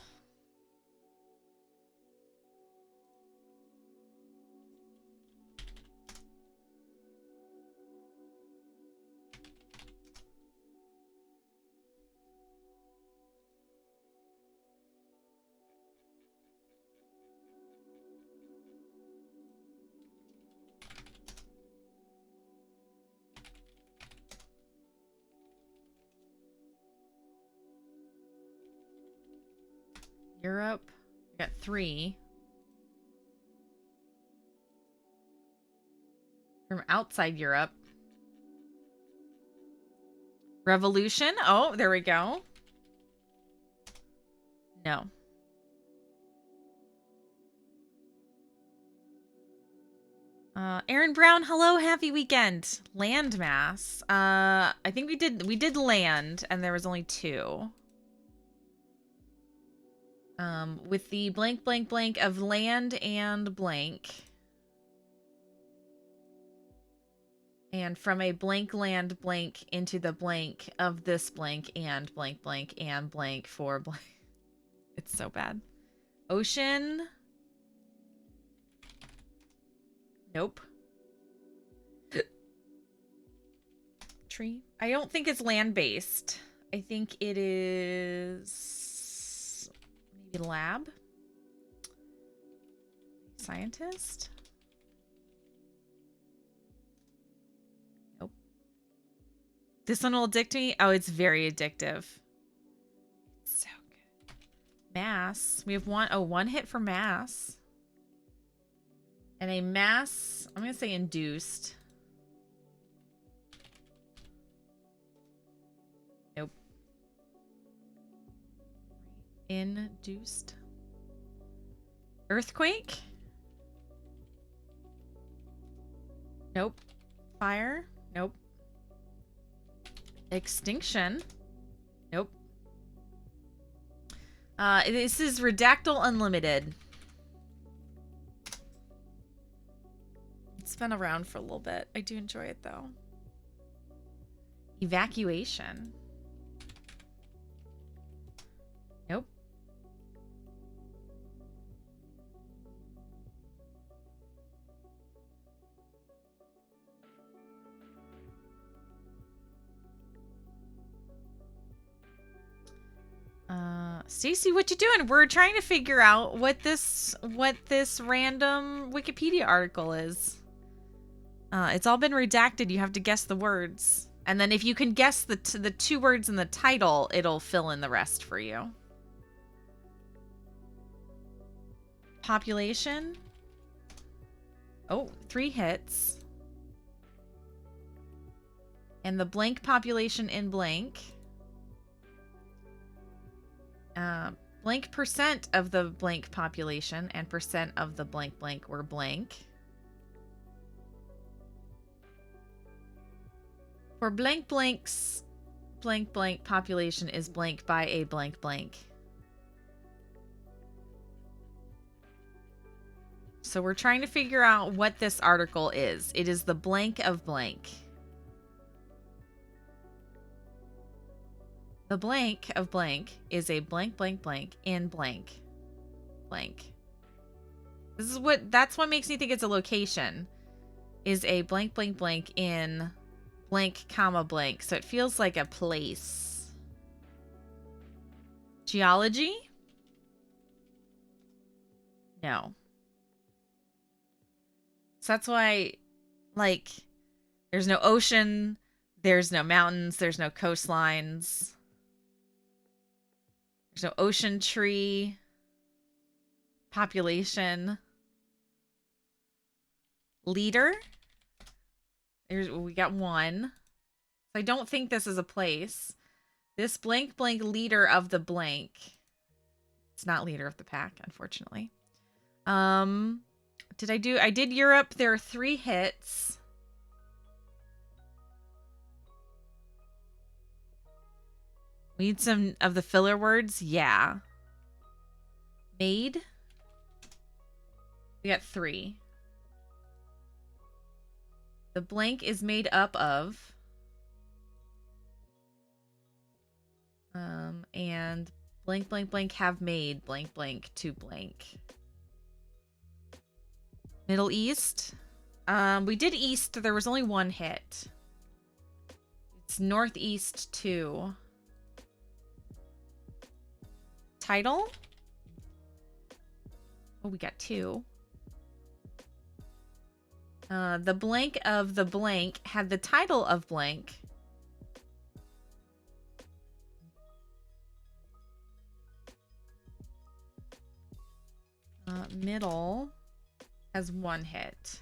Europe, we got 3. From outside Europe. Revolution. Oh, there we go. No. Aaron Brown, hello, happy weekend. Landmass. I think we did land, and there was only 2. With the blank, blank, blank of land and blank. And from a blank land blank into the blank of this blank and blank, blank, and blank for blank. It's so bad. Ocean. Nope. Tree. I don't think it's land-based. I think it is maybe lab. Scientist. Nope. This one will addict me. Oh, it's very addictive. It's so good. Mass. We have one hit for mass. And a mass, I'm going to say induced. Nope. Induced. Earthquake? Nope. Fire? Nope. Extinction? Nope. This is Redactyl Unlimited. It's been around for a little bit. I do enjoy it though. Evacuation. Nope. Stacy, what you doing? We're trying to figure out what this random Wikipedia article is. It's all been redacted. You have to guess the words. And then if you can guess the 2 words in the title, it'll fill in the rest for you. Population. Oh, 3 hits. And the blank population in blank. Blank percent of the blank population and percent of the blank blank were blank. For blank blanks, blank blank population is blank by a blank blank. So we're trying to figure out what this article is. It is the blank of blank. The blank of blank is a blank blank blank in blank blank. That's what makes me think it's a location. Is a blank blank blank in blank comma blank. So it feels like a place. Geology? No. So that's why, like, there's no ocean, there's no mountains, there's no coastlines. There's no ocean tree. Population. Leader. We got one. So I don't think this is a place. This blank blank leader of the blank. It's not leader of the pack, unfortunately. I did Europe. There are 3 hits. We need some of the filler words. Yeah. Made. We got 3. The blank is made up of. And blank blank blank have made blank blank to blank. Middle East. We did East. There was only 1 hit. It's Northeast 2. Title. Oh, we got 2. The blank of the blank had the title of blank. Middle has 1 hit.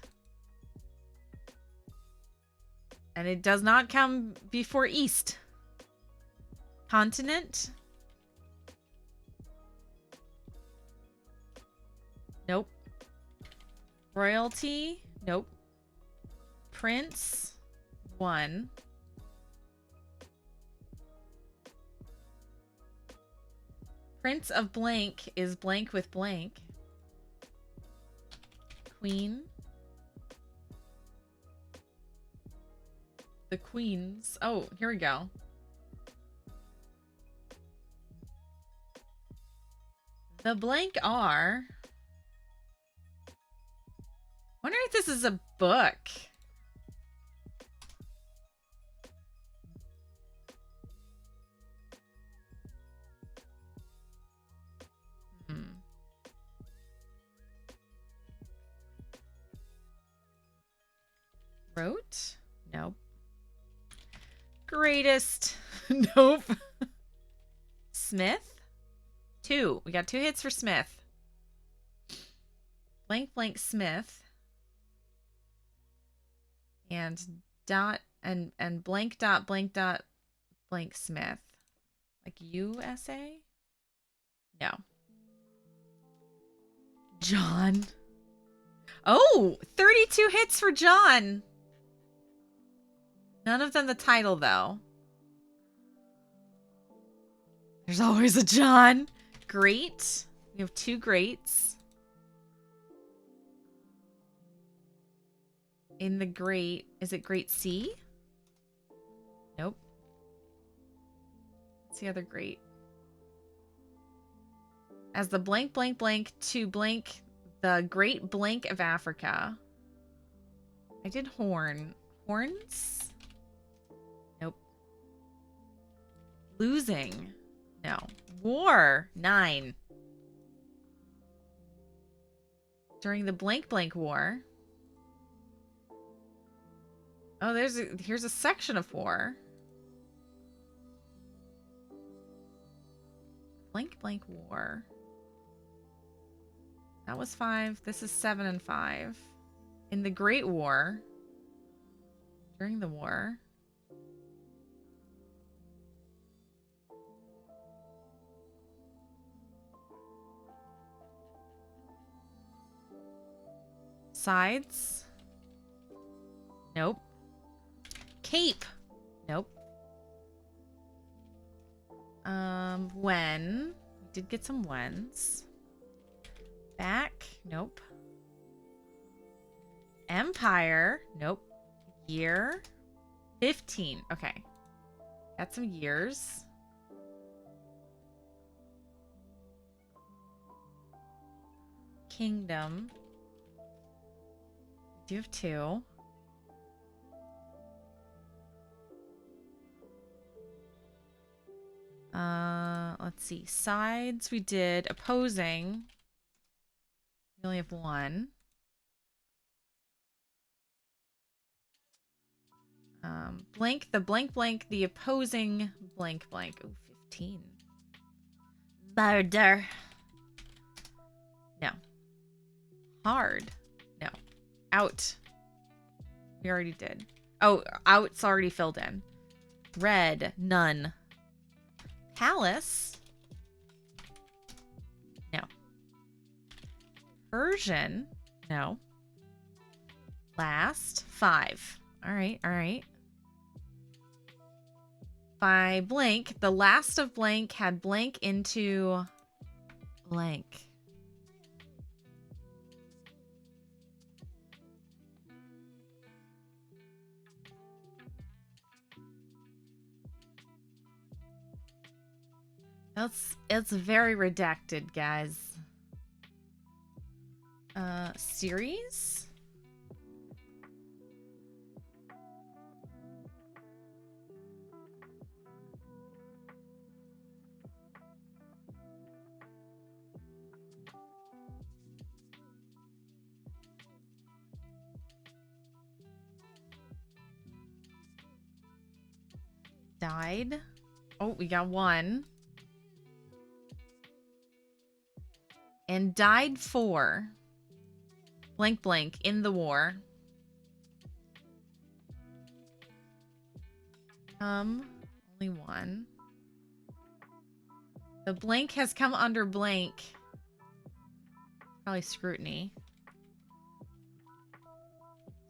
And it does not come before East. Continent. Nope. Royalty. Nope. Prince. 1. Prince of blank is blank with blank. Queen. The queens. Oh, here we go. The blank are. Wonder if this is a book. Wrote? Nope. Greatest? Nope. Smith? 2. We got 2 hits for Smith. Blank blank Smith. And dot and blank dot blank Smith. Like USA? No. John. Oh, 32 hits for John. None of them the title, though. There's always a John. Great. We have 2 greats. In the great, is it great C? Nope. What's the other great? As the blank blank blank to blank the great blank of Africa. I did horn. Horns? Nope. Losing. No. War. 9. During the blank blank war. Oh, here's a section of war. Blank blank war. That was 5. This is 7 and 5. In the Great War. During the war. Sides. Nope. Cape. Nope. When. We did get some whens. Back. Nope. Empire. Nope. Year. 15. Okay. Got some years. Kingdom. We do have 2. Let's see. Sides, we did. Opposing. We only have 1. Blank, the blank blank, the opposing blank blank. Ooh, 15. Murder. No. Hard. No. Out. We already did. Oh, out's already filled in. Red. None. Palace. No. Persian. No. Last. 5. All right. All right. By blank, the last of blank had blank into blank. It's very redacted, guys. Series? Died. Oh, we got 1. And died for blank blank in the war. Only 1. The blank has come under blank. Probably scrutiny.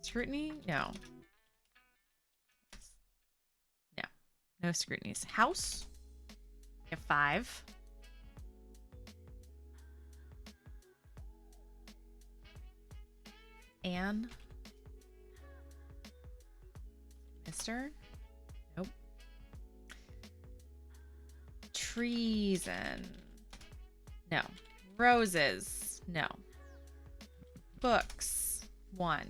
Scrutiny? No. No. No scrutinies. House? We have 5. Anne. Mister? Nope. Treason. No. Roses. No. Books. 1.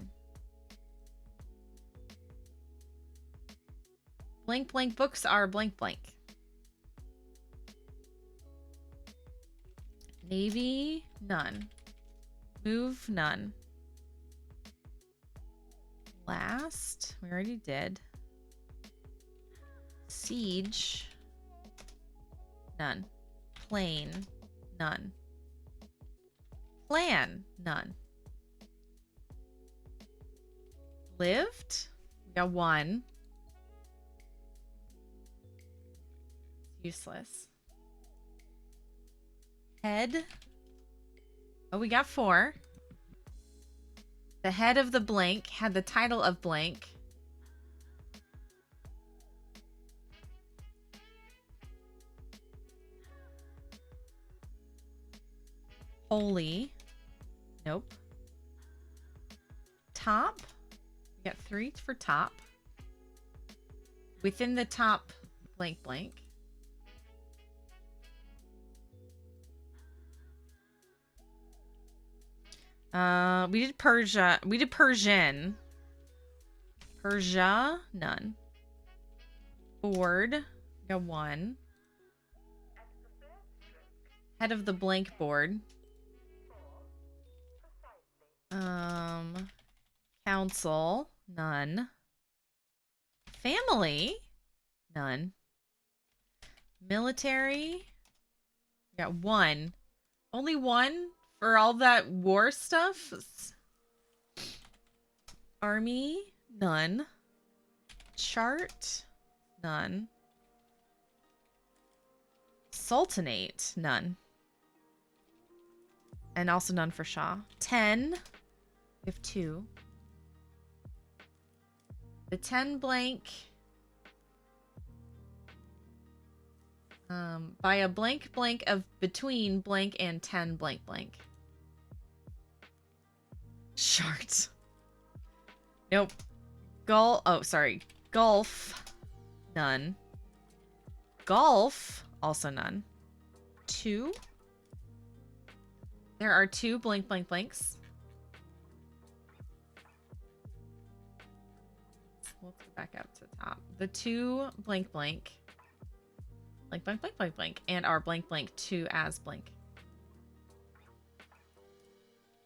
Blank blank books are blank blank. Navy. None. Move. None. Last, we already did. Siege, none. Plane, none. Plan, none. Lived, we got 1. Useless. Head, oh, we got 4. The head of the blank had the title of blank. Holy. Nope. Top. We got 3 for top. Within the top, blank blank. We did Persia. We did Persian. Persia, none. Board, we got 1. Head of the blank board. Council, none. Family, none. Military, we got 1. Only 1 for all that war stuff. Army, none. Chart, none. Sultanate, none. And also none for Shah. 10, we have 2. The 10 blank. By a blank blank of between blank and 10 blank blank. Shart. Nope. Oh, sorry. Golf. None. Golf. Also none. 2. There are 2 blank blank blanks. Let's go back up to the top. The 2 blank blank. Blank blank blank blank blank. And our blank blank 2 as blank.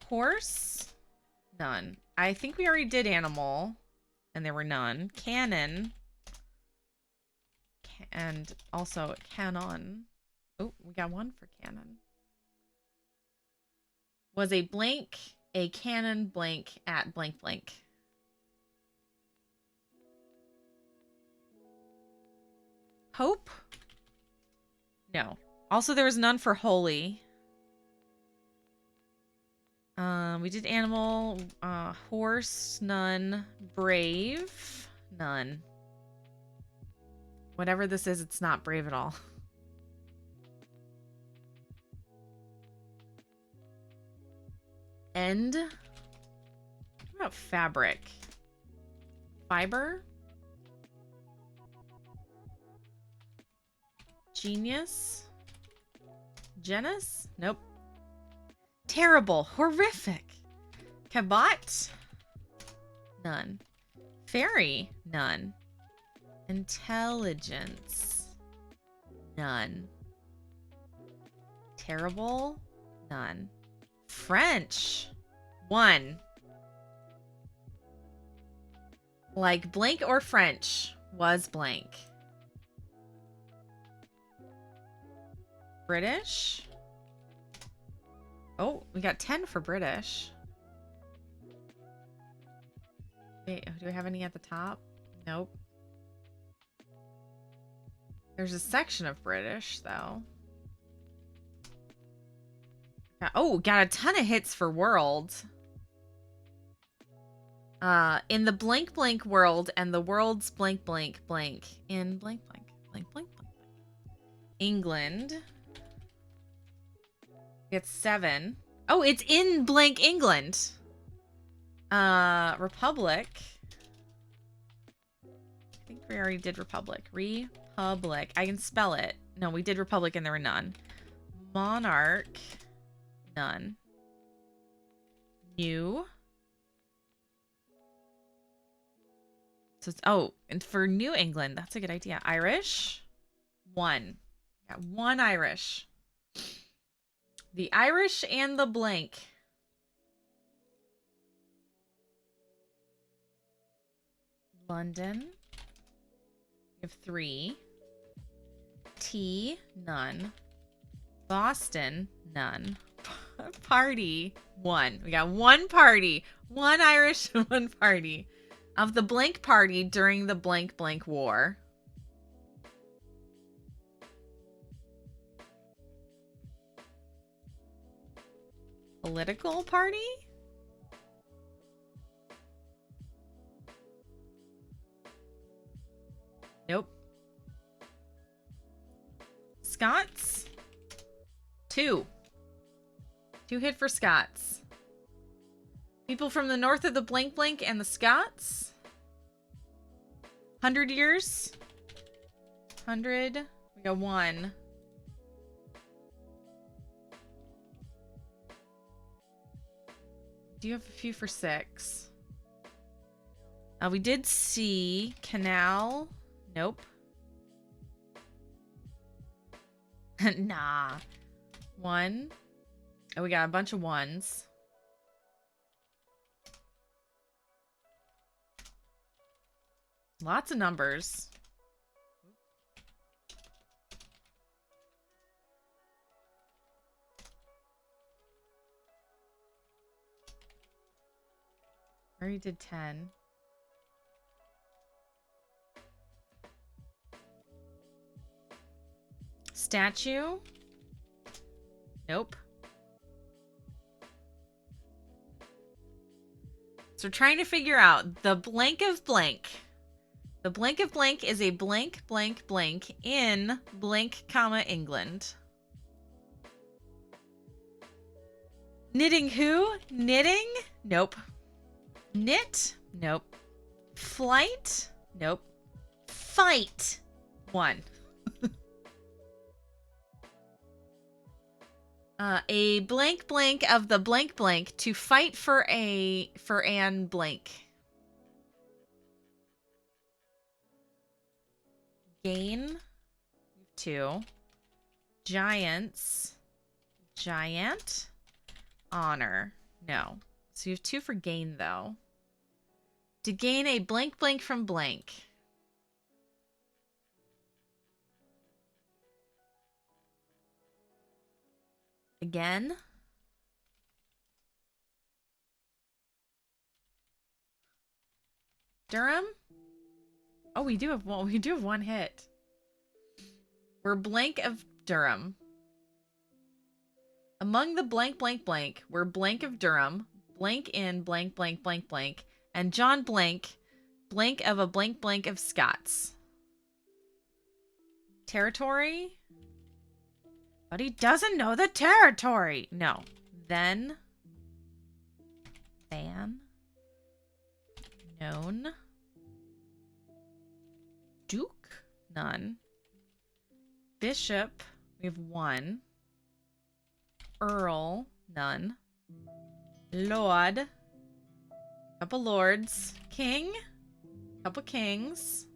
Horse. None. I think we already did animal. And there were none. Cannon. And also canon. Oh, we got 1 for canon. Was a blank, a cannon blank at blank blank. Hope? No. Also, there was none for holy. We did animal, horse, none. Brave, none. Whatever this is, it's not brave at all. End. What about fabric? Fiber? Genius? Genus? Nope. Terrible. Horrific. Cabot? None. Fairy? None. Intelligence? None. Terrible? None. French? 1. Like blank or French was blank. British? Oh, we got 10 for British. Wait, do we have any at the top? Nope. There's a section of British, though. Oh, got a ton of hits for world. In the blank blank world and the world's blank blank blank. In blank blank blank blank blank. England. It's 7. Oh, it's in blank England. Republic. I think we already did Republic. Republic. I can spell it. No, we did Republic and there were none. Monarch. None. New. So it's, oh, and for New England, that's a good idea. Irish. 1. Got 1 Irish. The Irish and the blank. London. We have 3. Tea. None. Boston. None. Party. 1. We got 1 party. 1 Irish and 1 party. Of the blank party during the blank blank war. Political party? Nope. Scots? 2. 2 hit for Scots. People from the north of the blank blank and the Scots? 100 years? 100. We got 1. Do you have a few for 6? We did see canal. Nope. Nah. 1. Oh, we got a bunch of 1s. Lots of numbers. Already did 10. Statue? Nope. So we're trying to figure out the blank of blank. The blank of blank is a blank blank blank in blank comma England. Knitting who? Knitting? Nope. Knit? Nope. Flight? Nope. Fight? 1. A blank blank of the blank blank to fight for an blank. Gain 2. Giants. Giant. Honor. No. So you have 2 for gain, though. To gain a blank blank from blank. Again. Durham? Oh, we do have one hit. We're blank of Durham. Among the blank blank blank, we're blank of Durham, blank in blank blank blank blank, and John blank of a blank blank of Scots. Territory? But he doesn't know the territory. No. Then. Than. Known. Duke? None. Bishop? We have 1. Earl? None. Lord? Couple lords. King? Couple kings.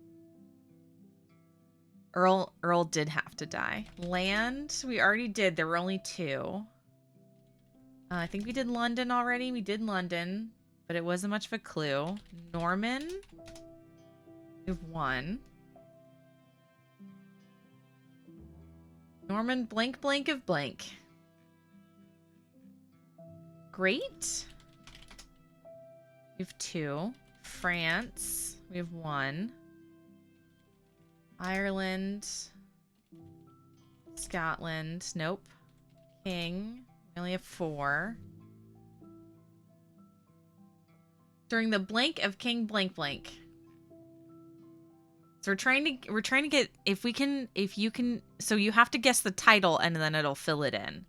Earl did have to die. Land? We already did. There were only 2. I think we did London already. We did London, but it wasn't much of a clue. Norman? We have 1. Norman blank blank of blank. Great. We have 2. France. We have 1. Ireland. Scotland. Nope. King. We only have 4. During the blank of King blank blank. So we're trying to get if you can so you have to guess the title and then it'll fill it in.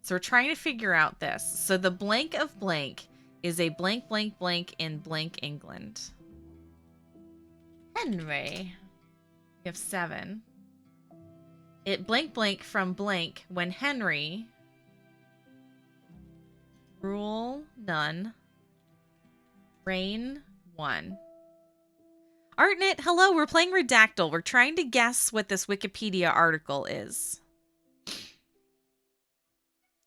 So we're trying to figure out this. So the blank of blank is a blank blank blank in blank England. Henry. We have 7. It blank blank from blank when Henry. Rule none. Reign 1. Artnit, hello, we're playing Redactyl. We're trying to guess what this Wikipedia article is.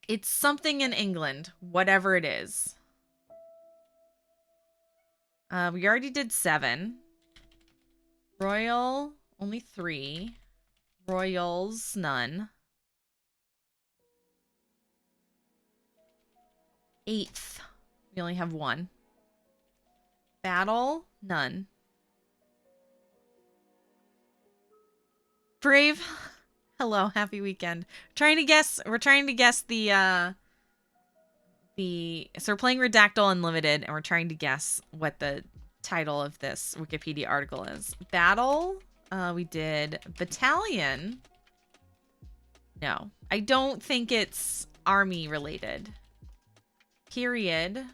It's something in England, whatever it is. We already did 7. Royal, only 3. Royals, none. 8th, we only have 1. Battle, none. Brave, hello, happy weekend. We're trying to guess so we're playing Redactyl Unlimited and we're trying to guess what the title of this Wikipedia article is. Battle, we did battalion. No, I don't think it's army related. Period,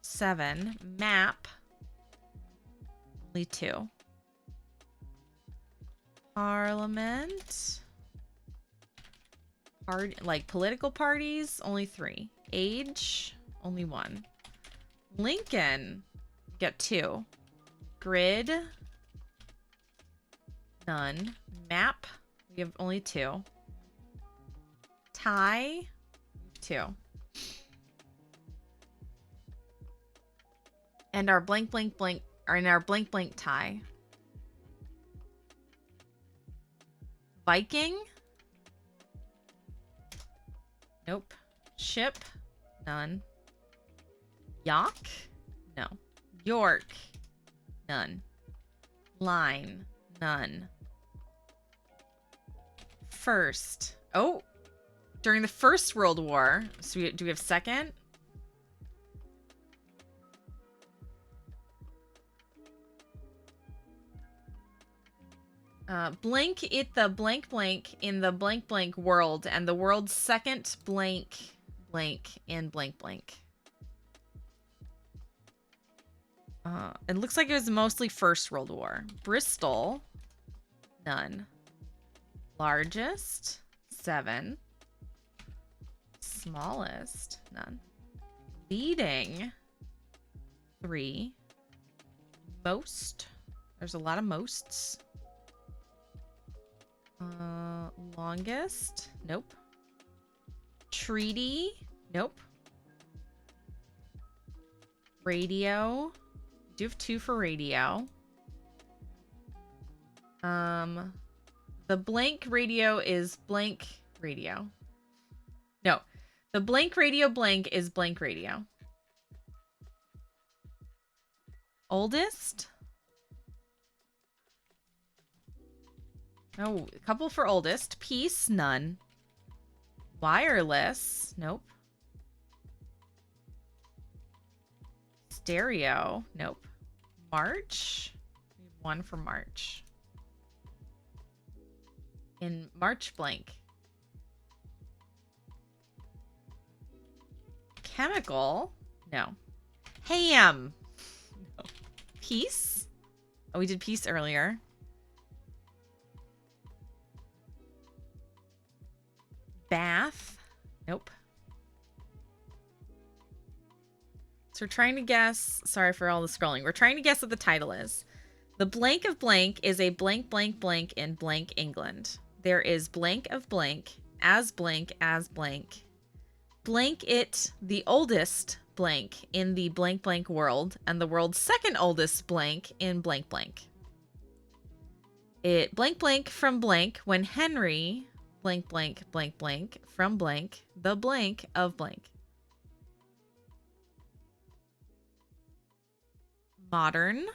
7. Map, only 2. Parliament. Like political parties, only 3. Age, only 1. Lincoln, got 2. Grid, none. Map, we have only 2. Tie, 2. And our blank blank blank are in our blank blank tie. Viking? Nope. Ship? None. Yock? No. York? None. Line? None. First. Oh! During the First World War. So do we have second? Blank it the blank blank in the blank blank world and the world's second blank blank in blank blank. It looks like it was mostly First World War. Bristol, none. Largest, 7. Smallest, none. Leading, 3. Most, there's a lot of mosts. Longest, nope. Treaty, nope. Radio, do have 2 for radio. The blank radio is blank radio. No, the blank radio blank is blank radio. Oldest? Oh, a couple for oldest. Piece, none. Wireless, nope. Stereo, nope. March, we have 1 for March. In March blank. Chemical, no. Ham, no. Piece, oh, we did piece earlier. Bath, nope. So we're trying to guess, sorry for all the scrolling. We're trying to guess what the title is. The blank of blank is a blank blank blank in blank England. There is blank of blank as blank as blank. Blank it the oldest blank in the blank blank world and the world's second oldest blank in blank blank. It blank blank from blank when Henry blank blank blank blank from blank the blank of blank. Modern.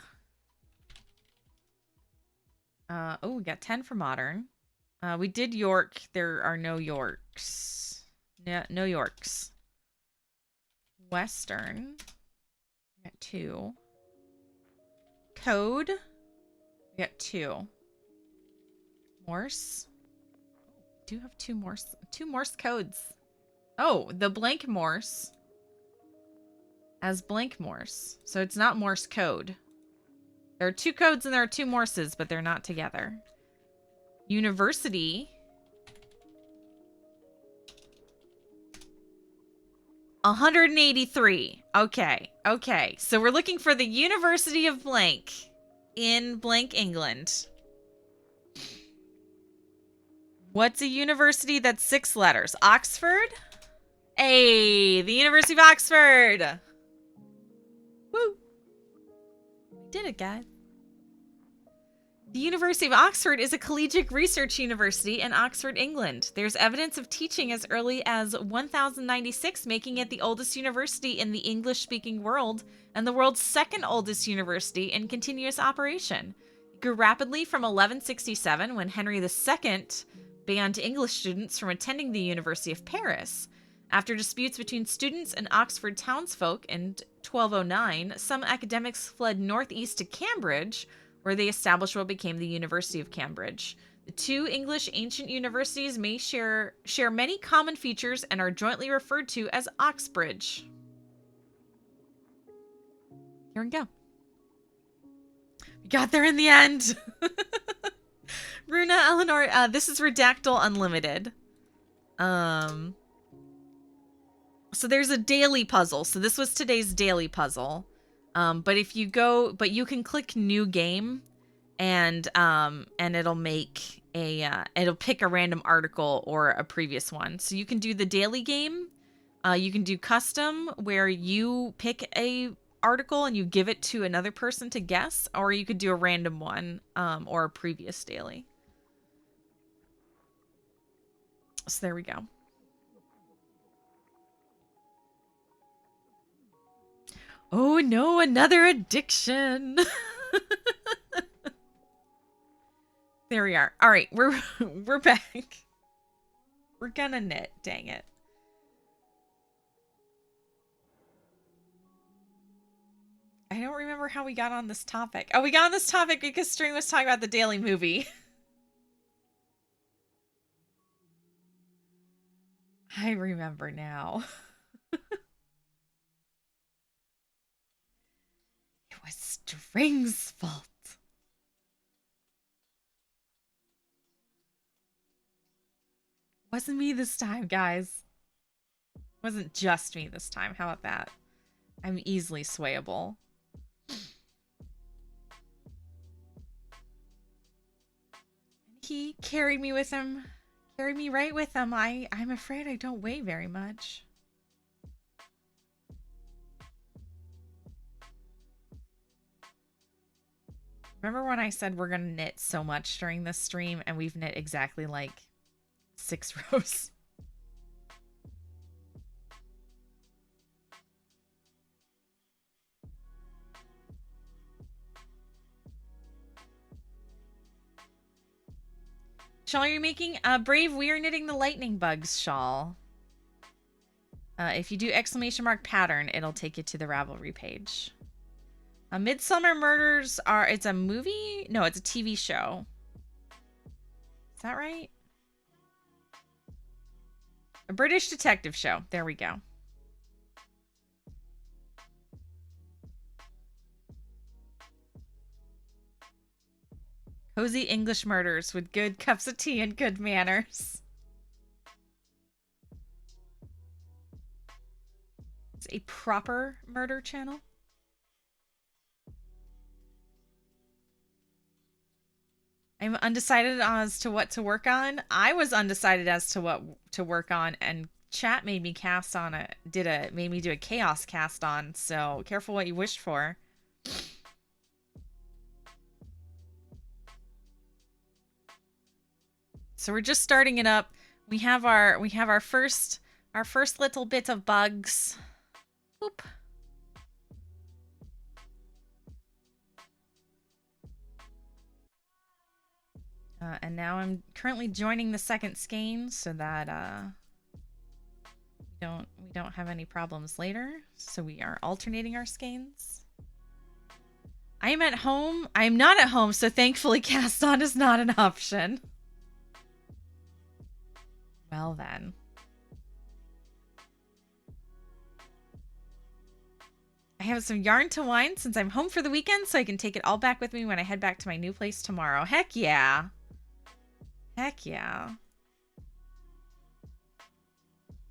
Oh, we got 10 for modern. We did York. There are no Yorks. No Yorks. Western. We got 2. Code. We got 2. Morse. We do have 2 Morse codes. Oh, the blank Morse as blank Morse. So it's not Morse code. There are 2 codes and there are 2 Morses, but they're not together. University. 183. Okay. Okay. So we're looking for the University of blank in blank England. What's a university that's 6 letters? Oxford? Hey, the University of Oxford. Woo. We did it, guys. The University of Oxford is a collegiate research university in Oxford, England. There's evidence of teaching as early as 1096, making it the oldest university in the English-speaking world and the world's second oldest university in continuous operation. It grew rapidly from 1167 when Henry II banned English students from attending the University of Paris. After disputes between students and Oxford townsfolk in 1209, some academics fled northeast to Cambridge, where they established what became the University of Cambridge. The 2 English ancient universities may share many common features and are jointly referred to as Oxbridge. Here we go. We got there in the end. Runa, Eleanor, this is Redactyl Unlimited. So there's a daily puzzle. So this was today's daily puzzle. But if you go, but you can click new game and it'll make it'll pick a random article or a previous one. So you can do the daily game. You can do custom where you pick a article and you give it to another person to guess, or you could do a random one, or a previous daily. So there we go. Oh no, another addiction. There we are. All right, we're back. We're gonna knit, dang it. I don't remember how we got on this topic. Oh, we got on this topic because String was talking about the daily movie. I remember now. It was String's fault. Wasn't me this time, guys. wasn't just me this time. How about that? I'm easily swayable. He carried me with him. Carried me right with him. I'm afraid I don't weigh very much. Remember when I said we're going to knit so much during this stream, and we've knit exactly like 6 rows? Shawl you're making? Brave, we are knitting the lightning bugs shawl. If you do ! pattern, it'll take you to the Ravelry page. Midsummer Murders are, it's a movie? No, it's a TV show. Is that right? A British detective show. There we go. Cozy English murders with good cups of tea and good manners. It's a proper murder channel. I'm undecided as to what to work on. I was undecided as to what to work on, and chat made me cast on it. Made me do a chaos cast on. So careful what you wished for. So we're just starting it up. We have our first little bit of bugs. Boop. And now I'm currently joining the second skein so that we don't have any problems later. So we are alternating our skeins. I am at home. I am not at home, so thankfully cast on is not an option. Well then. I have some yarn to wind since I'm home for the weekend, so I can take it all back with me when I head back to my new place tomorrow. Heck yeah. Heck yeah.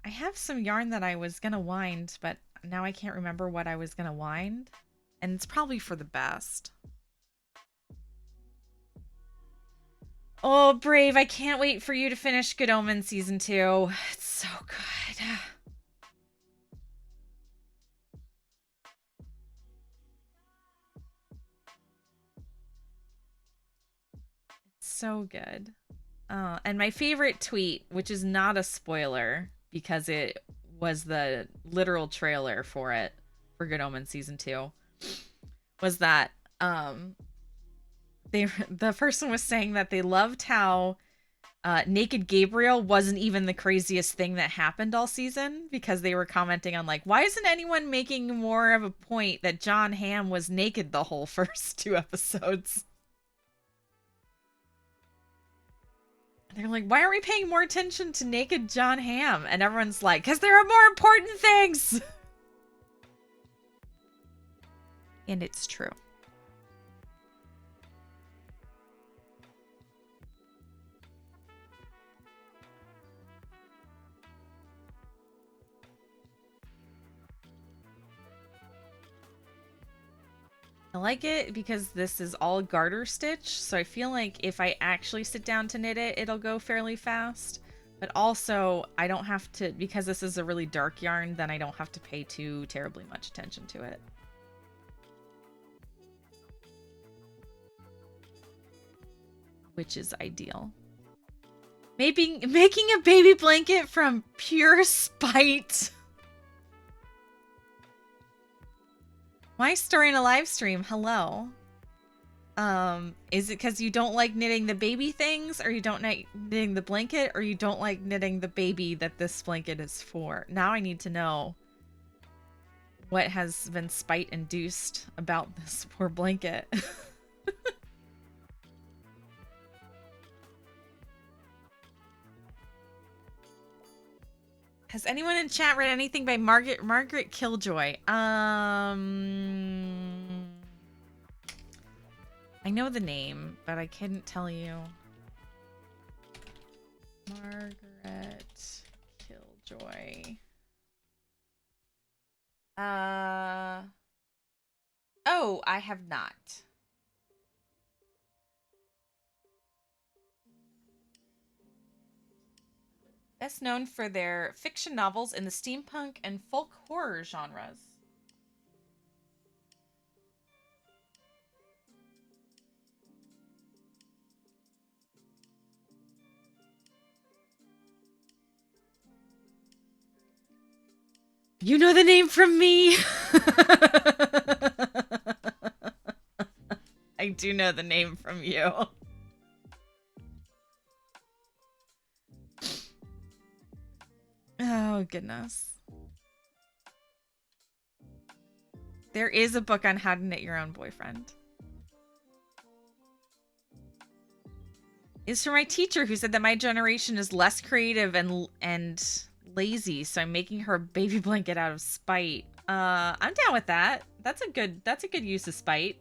I have some yarn that I was gonna wind, but now I can't remember what I was gonna wind. And it's probably for the best. Oh, Brave, I can't wait for you to finish Good Omens Season 2. It's so good. It's so good. And my favorite tweet, which is not a spoiler because it was the literal trailer for it, for Good Omens Season 2, was that the person was saying that they loved how Naked Gabriel wasn't even the craziest thing that happened all season, because they were commenting on like, why isn't anyone making more of a point that John Hamm was naked the whole first 2 episodes? They're like, why aren't we paying more attention to naked John Hamm? And everyone's like, because there are more important things. And it's true. I like it because this is all garter stitch, so I feel like if I actually sit down to knit it, it'll go fairly fast. But also, I don't have to, because this is a really dark yarn, then I don't have to pay too terribly much attention to it. Which is ideal. Making a baby blanket from pure spite. My story in a live stream. Hello. Is it because you don't like knitting the baby things, or you don't like knitting the blanket, or you don't like knitting the baby that this blanket is for? Now I need to know what has been spite induced about this poor blanket. Has anyone in chat read anything by Margaret Killjoy? I know the name, but I couldn't tell you. Margaret Killjoy. Oh, I have not. Best known for their fiction novels in the steampunk and folk horror genres. You know the name from me. I do know the name from you. Oh, goodness. There is a book on how to knit your own boyfriend. It's from my teacher who said that my generation is less creative and lazy, so I'm making her a baby blanket out of spite. I'm down with that. That's a good use of spite.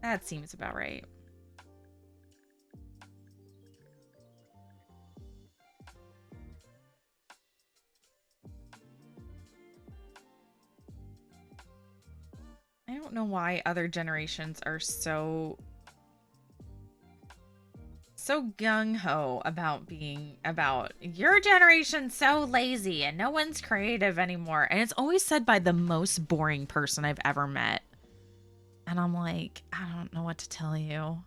That seems about right. I don't know why other generations are so gung-ho about your generation's so lazy and no one's creative anymore. And it's always said by the most boring person I've ever met. And I'm like, I don't know what to tell you.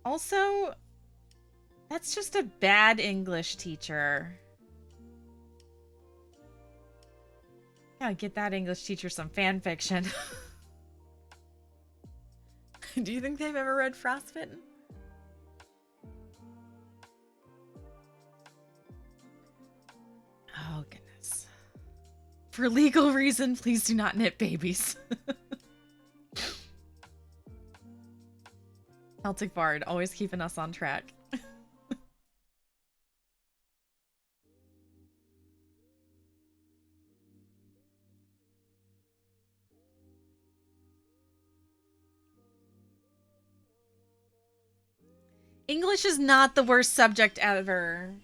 Also, that's just a bad English teacher. Gotta get that English teacher some fan fiction. Do you think they've ever read Frostbitten? Oh, goodness. For legal reason, please do not knit babies. Celtic Bard, always keeping us on track. English is not the worst subject ever.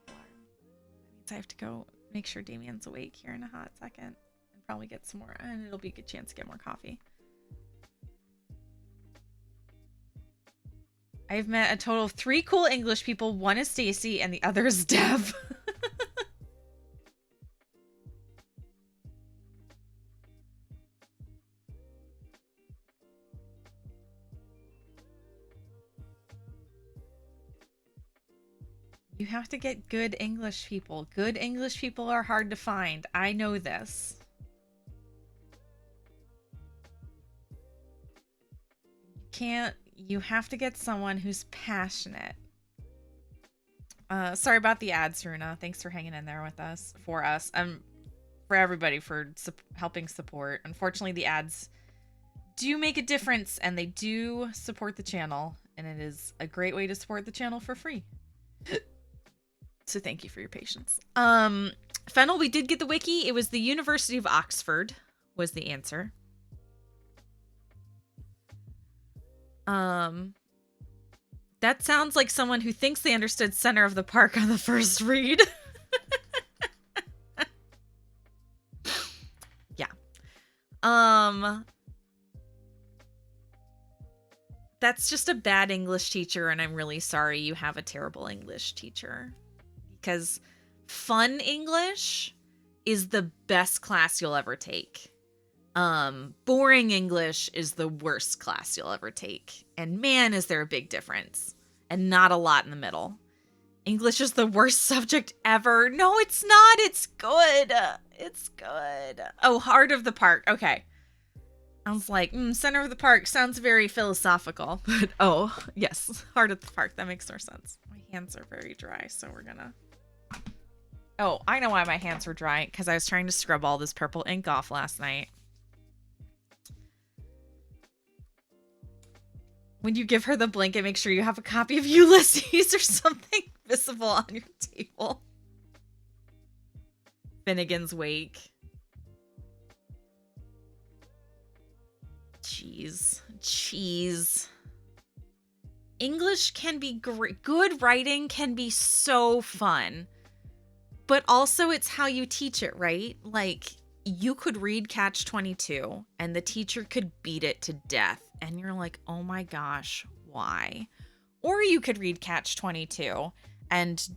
That means I have to go make sure Damien's awake here in a hot second. And probably get some more, and it'll be a good chance to get more coffee. I've met a total of 3 cool English people. One is Stacy and the other is Dev. You have to get good English people. Good English people are hard to find. I know this. You have to get someone who's passionate. Sorry about the ads, Runa. Thanks for hanging in there with us, for everybody for helping support. Unfortunately, the ads do make a difference and they do support the channel, and it is a great way to support the channel for free. So thank you for your patience. Fennel, we did get the wiki. It was the University of Oxford was the answer. That sounds like someone who thinks they understood Center of the Park on the first read. Yeah. That's just a bad English teacher, and I'm really sorry you have a terrible English teacher. Because fun English is the best class you'll ever take. Boring English is the worst class you'll ever take. And man, is there a big difference. And not a lot in the middle. English is the worst subject ever. No, it's not. It's good. It's good. Oh, Heart of the Park. Okay. I was like, Center of the Park sounds very philosophical. But, oh, yes. Heart of the Park. That makes more sense. My hands are very dry, so we're gonna... Oh, I know why my hands were dry. Because I was trying to scrub all this purple ink off last night. When you give her the blanket, make sure you have a copy of Ulysses or something visible on your table. Finnegan's Wake. Cheese. English can be great. Good writing can be so fun. But also it's how you teach it, right? Like, you could read Catch 22 and the teacher could beat it to death. And you're like, oh my gosh, why? Or you could read Catch 22 and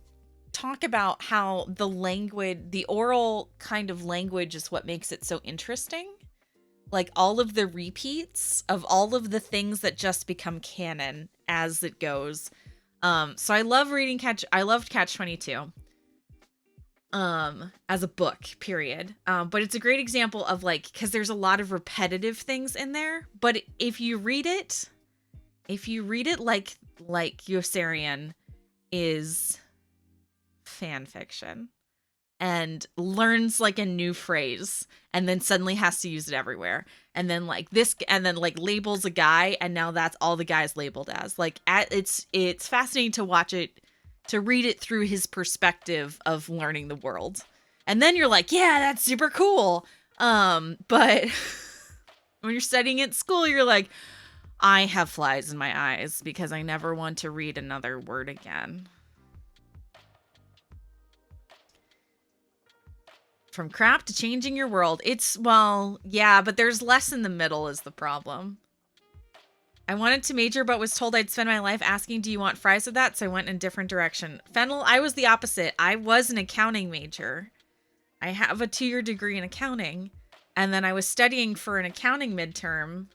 talk about how the language, the oral kind of language is what makes it so interesting. Like all of the repeats of all of the things that just become canon as it goes. So I love reading I loved Catch 22. As a book, period. But it's a great example of like, because there's a lot of repetitive things in there. But if you read it like Yossarian is fan fiction and learns like a new phrase and then suddenly has to use it everywhere. And then like this, and then like labels a guy, and now that's all the guy's labeled as. Like it's fascinating to watch it, to read it through his perspective of learning the world. And then you're like, yeah, that's super cool. But when you're studying at school, you're like, I have flies in my eyes because I never want to read another word again. From crap to changing your world. Well, yeah, but there's less in the middle is the problem. I wanted to major, but was told I'd spend my life asking, do you want fries with that? So I went in a different direction. Fennel, I was the opposite. I was an accounting major. I have a 2-year degree in accounting. And then I was studying for an accounting midterm.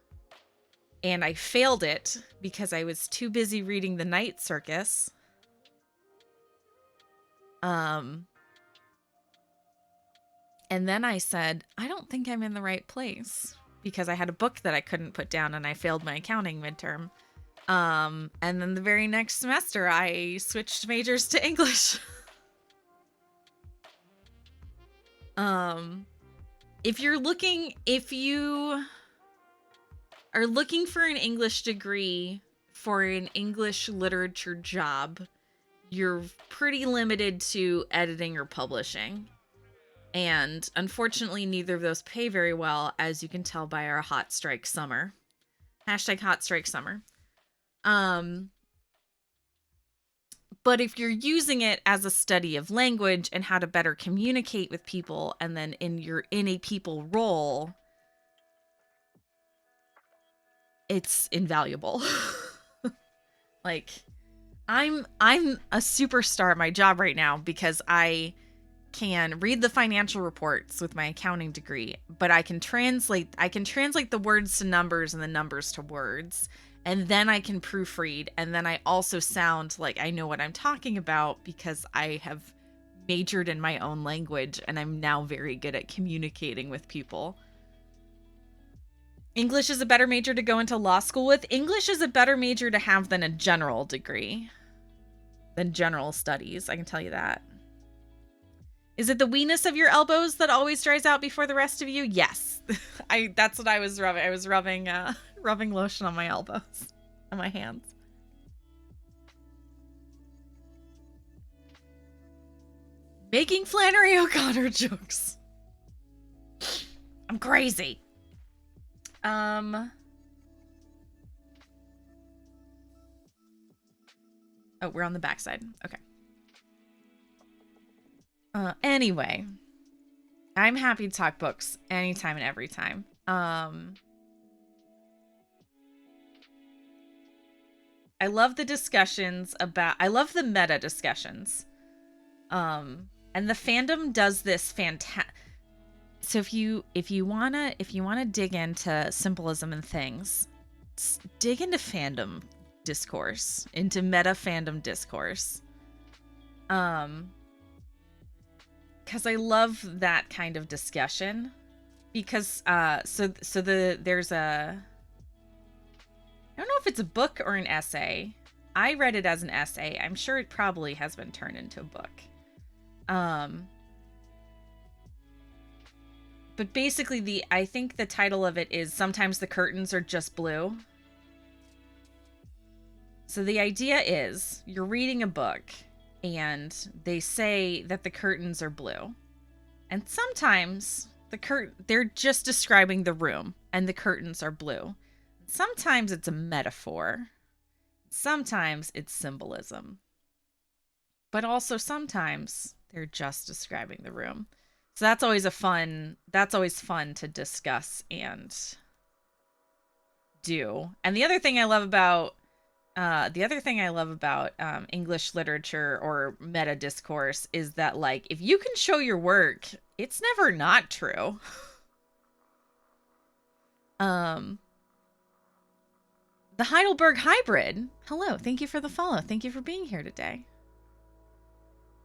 And I failed it because I was too busy reading The Night Circus. And then I said, I don't think I'm in the right place, because I had a book that I couldn't put down and I failed my accounting midterm. And then the very next semester, I switched majors to English. If you are looking for an English degree for an English literature job, you're pretty limited to editing or publishing. And unfortunately, neither of those pay very well, as you can tell by our hot strike summer. Hashtag hot strike summer. But if you're using it as a study of language and how to better communicate with people, and then in a people role, it's invaluable. Like, I'm a superstar at my job right now because I can read the financial reports with my accounting degree, but I can translate the words to numbers and the numbers to words, and then I can proofread, and then I also sound like I know what I'm talking about because I have majored in my own language and I'm now very good at communicating with people. English is a better major to go into law school with. English is a better major to have than a general degree, than general studies, I can tell you that. Is it the weenus of your elbows that always dries out before the rest of you? Yes. That's what I was rubbing. I was rubbing lotion on my elbows and my hands. Making Flannery O'Connor jokes. I'm crazy. Oh, we're on the backside. Okay. Anyway, I'm happy to talk books anytime and every time. I love the discussions I love the meta discussions. And the fandom does this fantastic. So if you wanna dig into symbolism and things, dig into fandom discourse, into meta fandom discourse. Because I love that kind of discussion, because there's a, I don't know if it's a book or an essay. I read it as an essay. I'm sure it probably has been turned into a book. But basically I think the title of it is Sometimes the Curtains Are Just Blue. So the idea is you're reading a book and they say that the curtains are blue. And sometimes they're just describing the room and the curtains are blue. Sometimes it's a metaphor. Sometimes it's symbolism. But also sometimes they're just describing the room. So that's always fun to discuss and do. And the other thing I love about English literature or meta discourse is that, like, if you can show your work, it's never not true. The Heidelberg Hybrid. Hello, thank you for the follow. Thank you for being here today.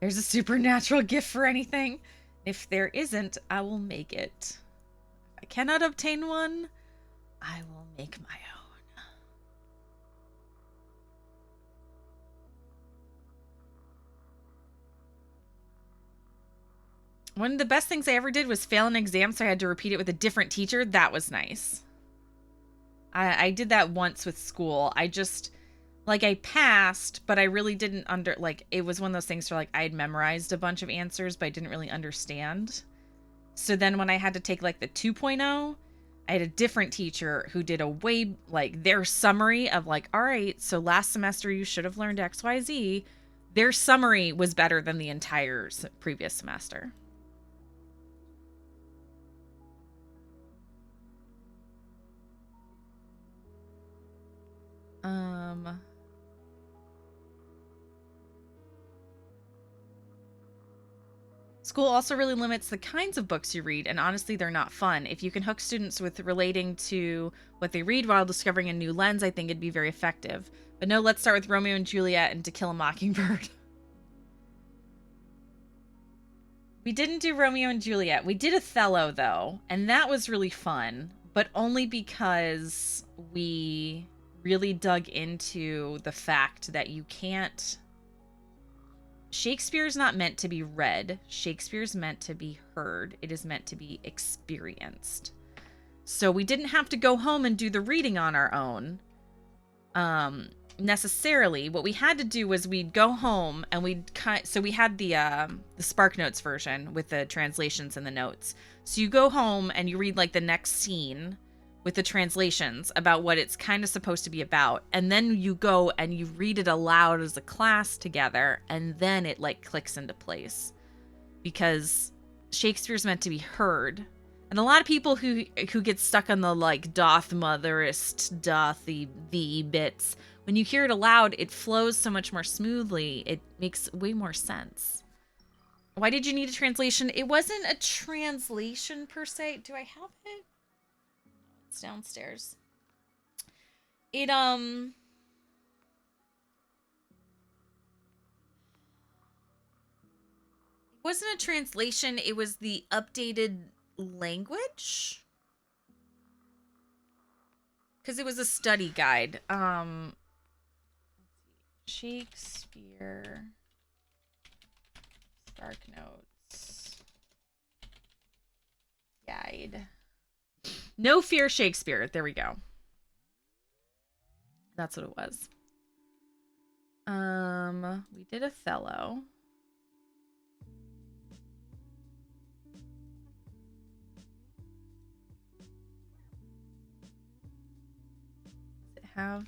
There's a supernatural gift for anything. If there isn't, I will make it. If I cannot obtain one, I will make my own. One of the best things I ever did was fail an exam, so I had to repeat it with a different teacher. That was nice. I did that once with school. I passed, but I really didn't it was one of those things where, like, I had memorized a bunch of answers, but I didn't really understand. So then when I had to take, like, the 2.0, I had a different teacher who did their summary of, like, all right, so last semester you should have learned XYZ. Their summary was better than the entire previous semester. School also really limits the kinds of books you read, and honestly, they're not fun. If you can hook students with relating to what they read while discovering a new lens, I think it'd be very effective. But no, let's start with Romeo and Juliet and To Kill a Mockingbird. We didn't do Romeo and Juliet. We did Othello, though, and that was really fun, but only because we really dug into the fact that you can't... Shakespeare's not meant to be read. Shakespeare's meant to be heard. It is meant to be experienced. So we didn't have to go home and do the reading on our own. Necessarily. What we had to do was we'd go home and we had the SparkNotes version with the translations and the notes. So you go home and you read, like, the next scene with the translations about what it's kind of supposed to be about. And then you go and you read it aloud as a class together, and then it, like, clicks into place. Because Shakespeare's meant to be heard. And a lot of people who get stuck on the, like, doth motherist, doth thee bits, when you hear it aloud, it flows so much more smoothly. It makes way more sense. Why did you need a translation? It wasn't a translation per se. Do I have it? It's downstairs. It wasn't a translation. It was the updated language. Because it was a study guide. Shakespeare SparkNotes guide. No Fear Shakespeare. There we go. That's what it was. We did Othello. Does it have?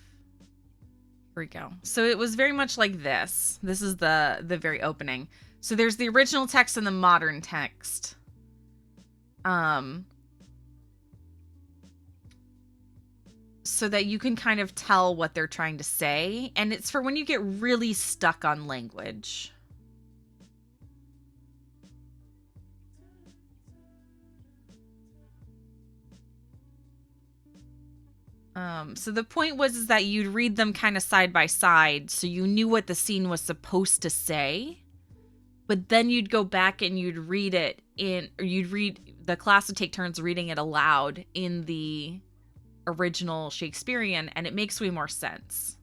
Here we go. So it was very much like this. This is the very opening. So there's the original text and the modern text. So that you can kind of tell what they're trying to say. And it's for when you get really stuck on language. So the point was that you'd read them kind of side by side, so you knew what the scene was supposed to say. But then you'd go back and you'd read it the class would take turns reading it aloud in the original Shakespearean, and it makes way more sense.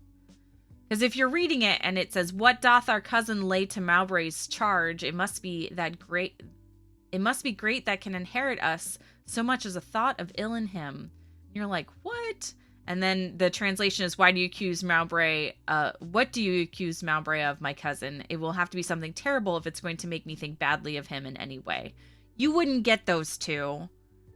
Because if you're reading it and it says, "What doth our cousin lay to Mowbray's charge? It must be great that can inherit us so much as a thought of ill in him." And you're like, what? And then the translation is, what do you accuse Mowbray of, my cousin? It will have to be something terrible if it's going to make me think badly of him in any way. You wouldn't get those two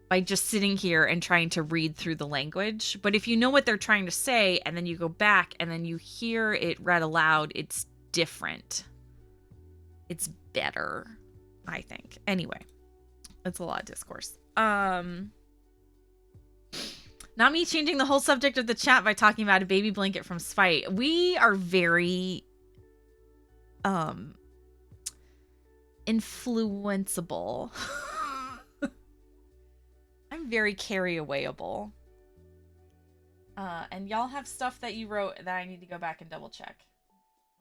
by just sitting here and trying to read through the language. But if you know what they're trying to say and then you go back and then you hear it read aloud, it's different. It's better, I think. Anyway, that's a lot of discourse. Not me changing the whole subject of the chat by talking about a baby blanket from spite. We are very influenceable. I'm very carry-awayable. And y'all have stuff that you wrote that I need to go back and double check.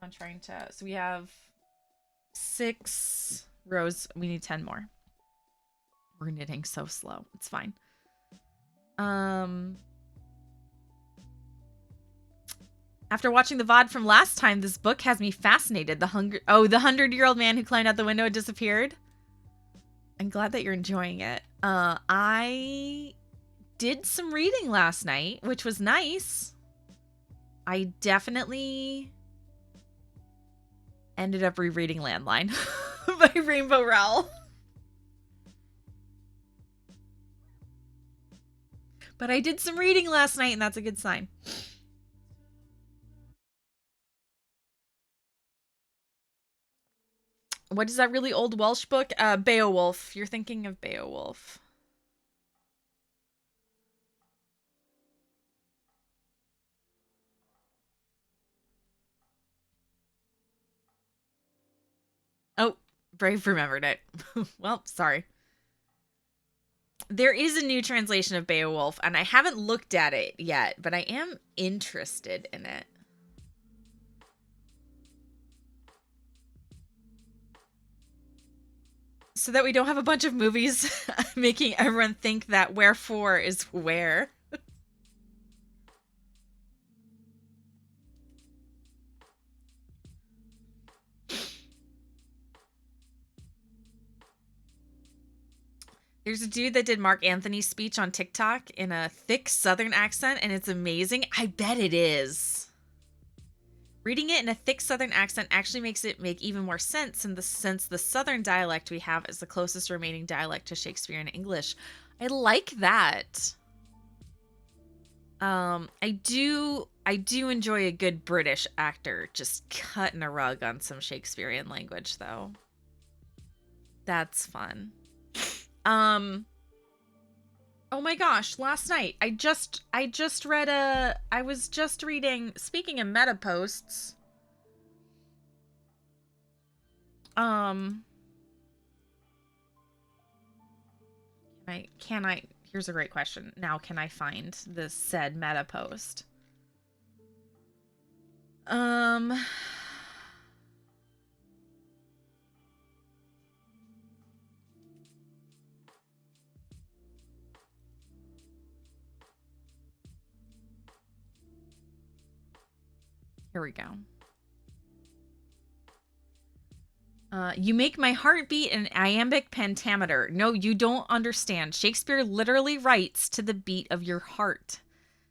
I'm trying to... So we have 6 rows. We need 10 more. We're knitting so slow. It's fine. After watching the VOD from last time, this book has me fascinated. The 100-year-old man who climbed out the window and disappeared. I'm glad that you're enjoying it. I did some reading last night, which was nice. I definitely ended up rereading Landline by Rainbow Rowell. But I did some reading last night, and that's a good sign. What is that really old Welsh book? Beowulf. You're thinking of Beowulf. Oh, Brave remembered it. Well, sorry. There is a new translation of Beowulf, and I haven't looked at it yet, but I am interested in it. So that we don't have a bunch of movies making everyone think that wherefore is where. There's a dude that did Mark Anthony's speech on TikTok in a thick Southern accent, and it's amazing. I bet it is. Reading it in a thick Southern accent actually makes it make even more sense since the Southern dialect we have is the closest remaining dialect to Shakespearean English. I like that. I do enjoy a good British actor just cutting a rug on some Shakespearean language, though. That's fun. Oh my gosh, last night I was just reading, speaking of meta posts. Here's a great question. Now can I find this said meta post? Here we go. You make my heart beat in iambic pentameter. No, you don't understand. Shakespeare literally writes to the beat of your heart.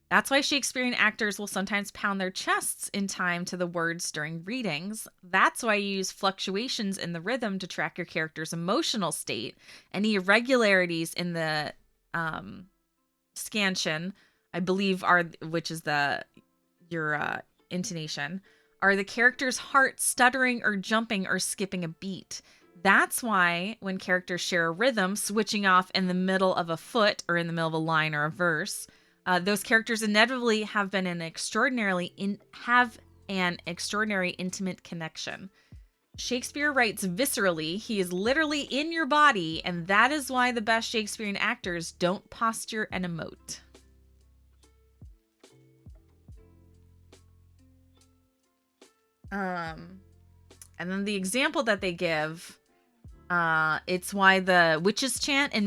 That's why Shakespearean actors will sometimes pound their chests in time to the words during readings. That's why you use fluctuations in the rhythm to track your character's emotional state. Any irregularities in the scansion, I believe, which is your intonation, are the character's heart stuttering or jumping or skipping a beat. That's why when characters share a rhythm, switching off in the middle of a foot or in the middle of a line or a verse, those characters inevitably have an extraordinary intimate connection. Shakespeare writes viscerally. He is literally in your body, and that is why the best Shakespearean actors don't posture and emote. And then the example that they give, it's why the witches chant in